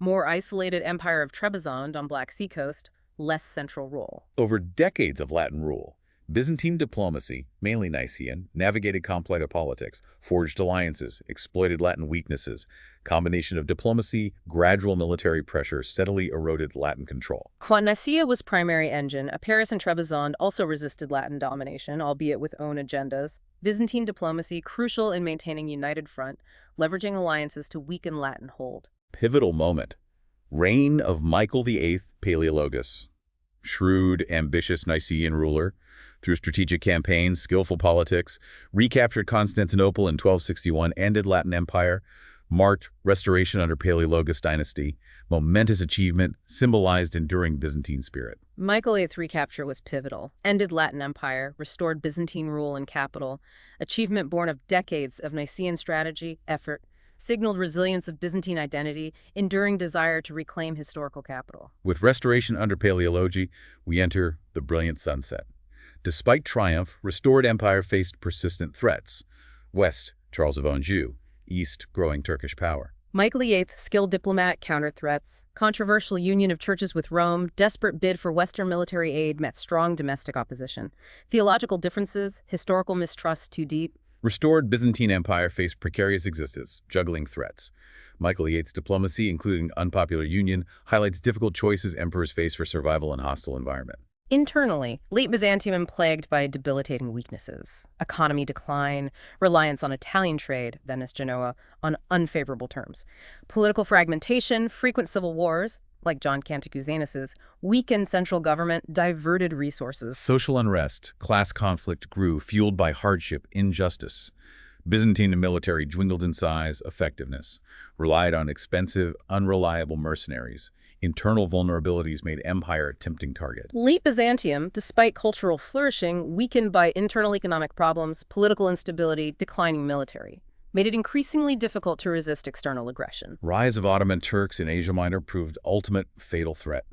More isolated Empire of Trebizond on Black Sea coast, less central role. Over decades of Latin rule, Byzantine diplomacy, mainly Nicaean, navigated complex politics, forged alliances, exploited Latin weaknesses. Combination of diplomacy, gradual military pressure steadily eroded Latin control. While Nicaea was primary engine, Epirus and Trebizond also resisted Latin domination, albeit with own agendas. Byzantine diplomacy crucial in maintaining united front, leveraging alliances to weaken Latin hold. Pivotal moment. Reign of Michael VIII Palaeologus. Shrewd, ambitious Nicaean ruler. Through strategic campaigns, skillful politics, recaptured Constantinople in 1261, ended Latin Empire, marked restoration under Palaeologus dynasty, momentous achievement, symbolized enduring Byzantine spirit. Michael VIII's recapture was pivotal, ended Latin Empire, restored Byzantine rule and capital, achievement born of decades of Nicaean strategy, effort, signaled resilience of Byzantine identity, enduring desire to reclaim historical capital. With restoration under Palaeology, we enter the brilliant sunset. Despite triumph, restored empire faced persistent threats. West, Charles of Anjou. East, growing Turkish power. Michael VIII, skilled diplomat, countered threats. Controversial union of churches with Rome, desperate bid for Western military aid met strong domestic opposition. Theological differences, historical mistrust too deep. Restored Byzantine Empire faced precarious existence, juggling threats. Michael VIII's diplomacy, including unpopular union, highlights difficult choices emperors face for survival in hostile environment. Internally, late Byzantium plagued by debilitating weaknesses. Economy decline, reliance on Italian trade, Venice, Genoa, on unfavorable terms. Political fragmentation, frequent civil wars, like John Cantacuzenus's, weakened central government, diverted resources. Social unrest, class conflict grew, fueled by hardship, injustice. Byzantine military dwindled in size, effectiveness, relied on expensive, unreliable mercenaries. Internal vulnerabilities made empire a tempting target. Late Byzantium, despite cultural flourishing, weakened by internal economic problems, political instability, declining military, made it increasingly difficult to resist external aggression. Rise of Ottoman Turks in Asia Minor proved ultimate fatal threat.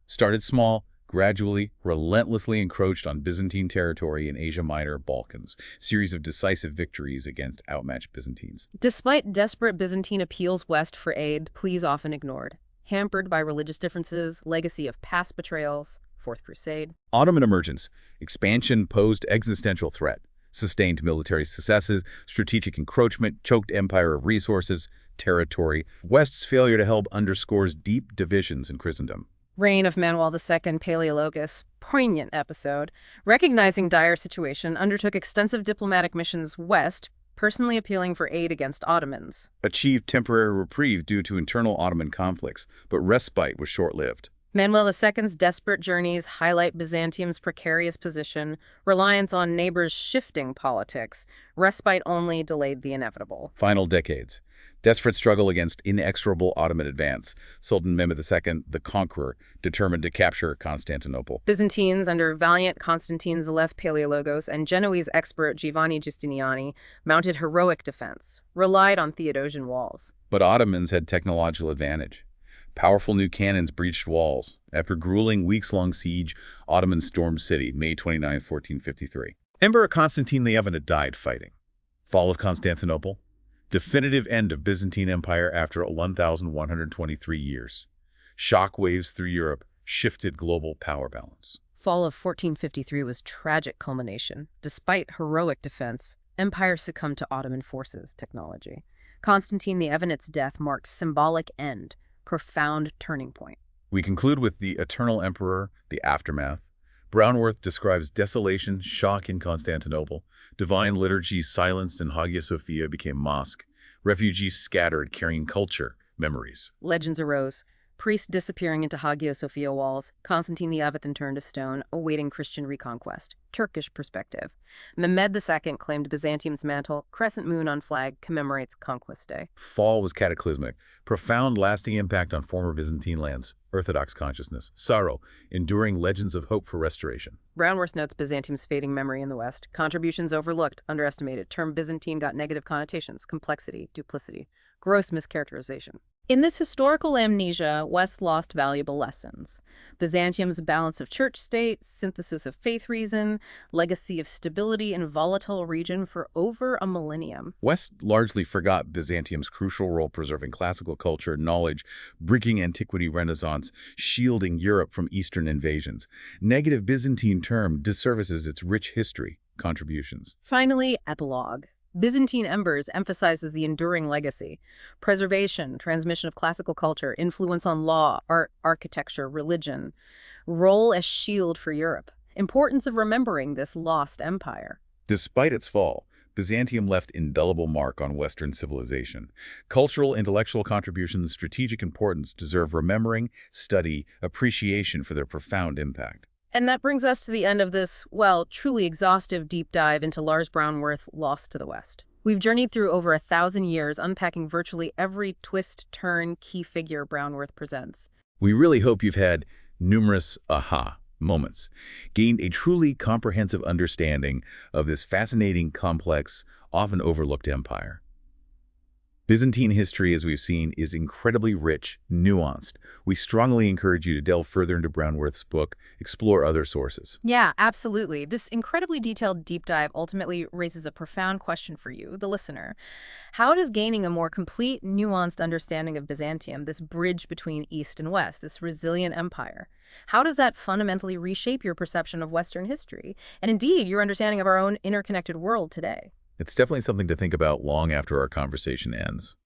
Started small, gradually, relentlessly encroached on Byzantine territory in Asia Minor, Balkans, series of decisive victories against outmatched Byzantines. Despite desperate Byzantine appeals west for aid, pleas often ignored. Hampered by religious differences, legacy of past betrayals, Fourth Crusade. Ottoman emergence, expansion posed existential threat, sustained military successes, strategic encroachment, choked empire of resources, territory. West's failure to help underscores deep divisions in Christendom. Reign of Manuel II Palaeologus, poignant episode. Recognizing dire situation, undertook extensive diplomatic missions west, personally appealing for aid against Ottomans. Achieved temporary reprieve due to internal Ottoman conflicts, but respite was short-lived. Manuel II's desperate journeys highlight Byzantium's precarious position, reliance on neighbors' shifting politics. Respite only delayed the inevitable. Final decades. Desperate struggle against inexorable Ottoman advance. Sultan Mehmed II, the Conqueror, determined to capture Constantinople. Byzantines, under valiant Constantine Zelef Palaeologos and Genoese expert Giovanni Giustiniani, mounted heroic defense, relied on Theodosian walls. But Ottomans had technological advantage. Powerful new cannons breached walls. After grueling weeks-long siege, Ottomans stormed city, May 29, 1453. Emperor Constantine VII had died fighting. Fall of Constantinople. Definitive end of Byzantine Empire after 1,123 years. Shock waves through Europe shifted global power balance. Fall of 1453 was tragic culmination. Despite heroic defense, empire succumbed to Ottoman forces technology. Constantine VII's death marked symbolic end, profound turning point. We conclude with the Eternal Emperor, the aftermath. Brownworth describes desolation, shock in Constantinople. Divine liturgy silenced and Hagia Sophia became mosque. Refugees scattered, carrying culture, memories. Legends arose. Priests disappearing into Hagia Sophia walls. Constantine VII turned to stone, awaiting Christian reconquest. Turkish perspective. Mehmed II claimed Byzantium's mantle. Crescent moon on flag commemorates Conquest Day. Fall was cataclysmic. Profound, lasting impact on former Byzantine lands. Orthodox consciousness. Sorrow. Enduring legends of hope for restoration. Brownworth notes Byzantium's fading memory in the West. Contributions overlooked, underestimated. Term Byzantine got negative connotations. Complexity, duplicity. Gross mischaracterization. In this historical amnesia, West lost valuable lessons. Byzantium's balance of church-state, synthesis of faith reason, legacy of stability in volatile region for over a millennium. West largely forgot Byzantium's crucial role preserving classical culture, knowledge, bridging antiquity renaissance, shielding Europe from Eastern invasions. Negative Byzantine term disservices its rich history, contributions. Finally, epilogue. Byzantine Embers emphasizes the enduring legacy, preservation, transmission of classical culture, influence on law, art, architecture, religion, role as shield for Europe, importance of remembering this lost empire. Despite its fall, Byzantium left indelible mark on Western civilization. Cultural, intellectual contributions, strategic importance deserve remembering, study, appreciation for their profound impact. And that brings us to the end of this, well, truly exhaustive deep dive into Lars Brownworth, Lost to the West. We've journeyed through over 1,000 years, unpacking virtually every twist, turn, key figure Brownworth presents. We really hope you've had numerous aha moments, gained a truly comprehensive understanding of this fascinating, complex, often overlooked empire. Byzantine history, as we've seen, is incredibly rich, nuanced. We strongly encourage you to delve further into Brownworth's book, explore other sources. Yeah, absolutely. This incredibly detailed deep dive ultimately raises a profound question for you, the listener. How does gaining a more complete, nuanced understanding of Byzantium, this bridge between East and West, this resilient empire, how does that fundamentally reshape your perception of Western history, and indeed your understanding of our own interconnected world today? It's definitely something to think about long after our conversation ends.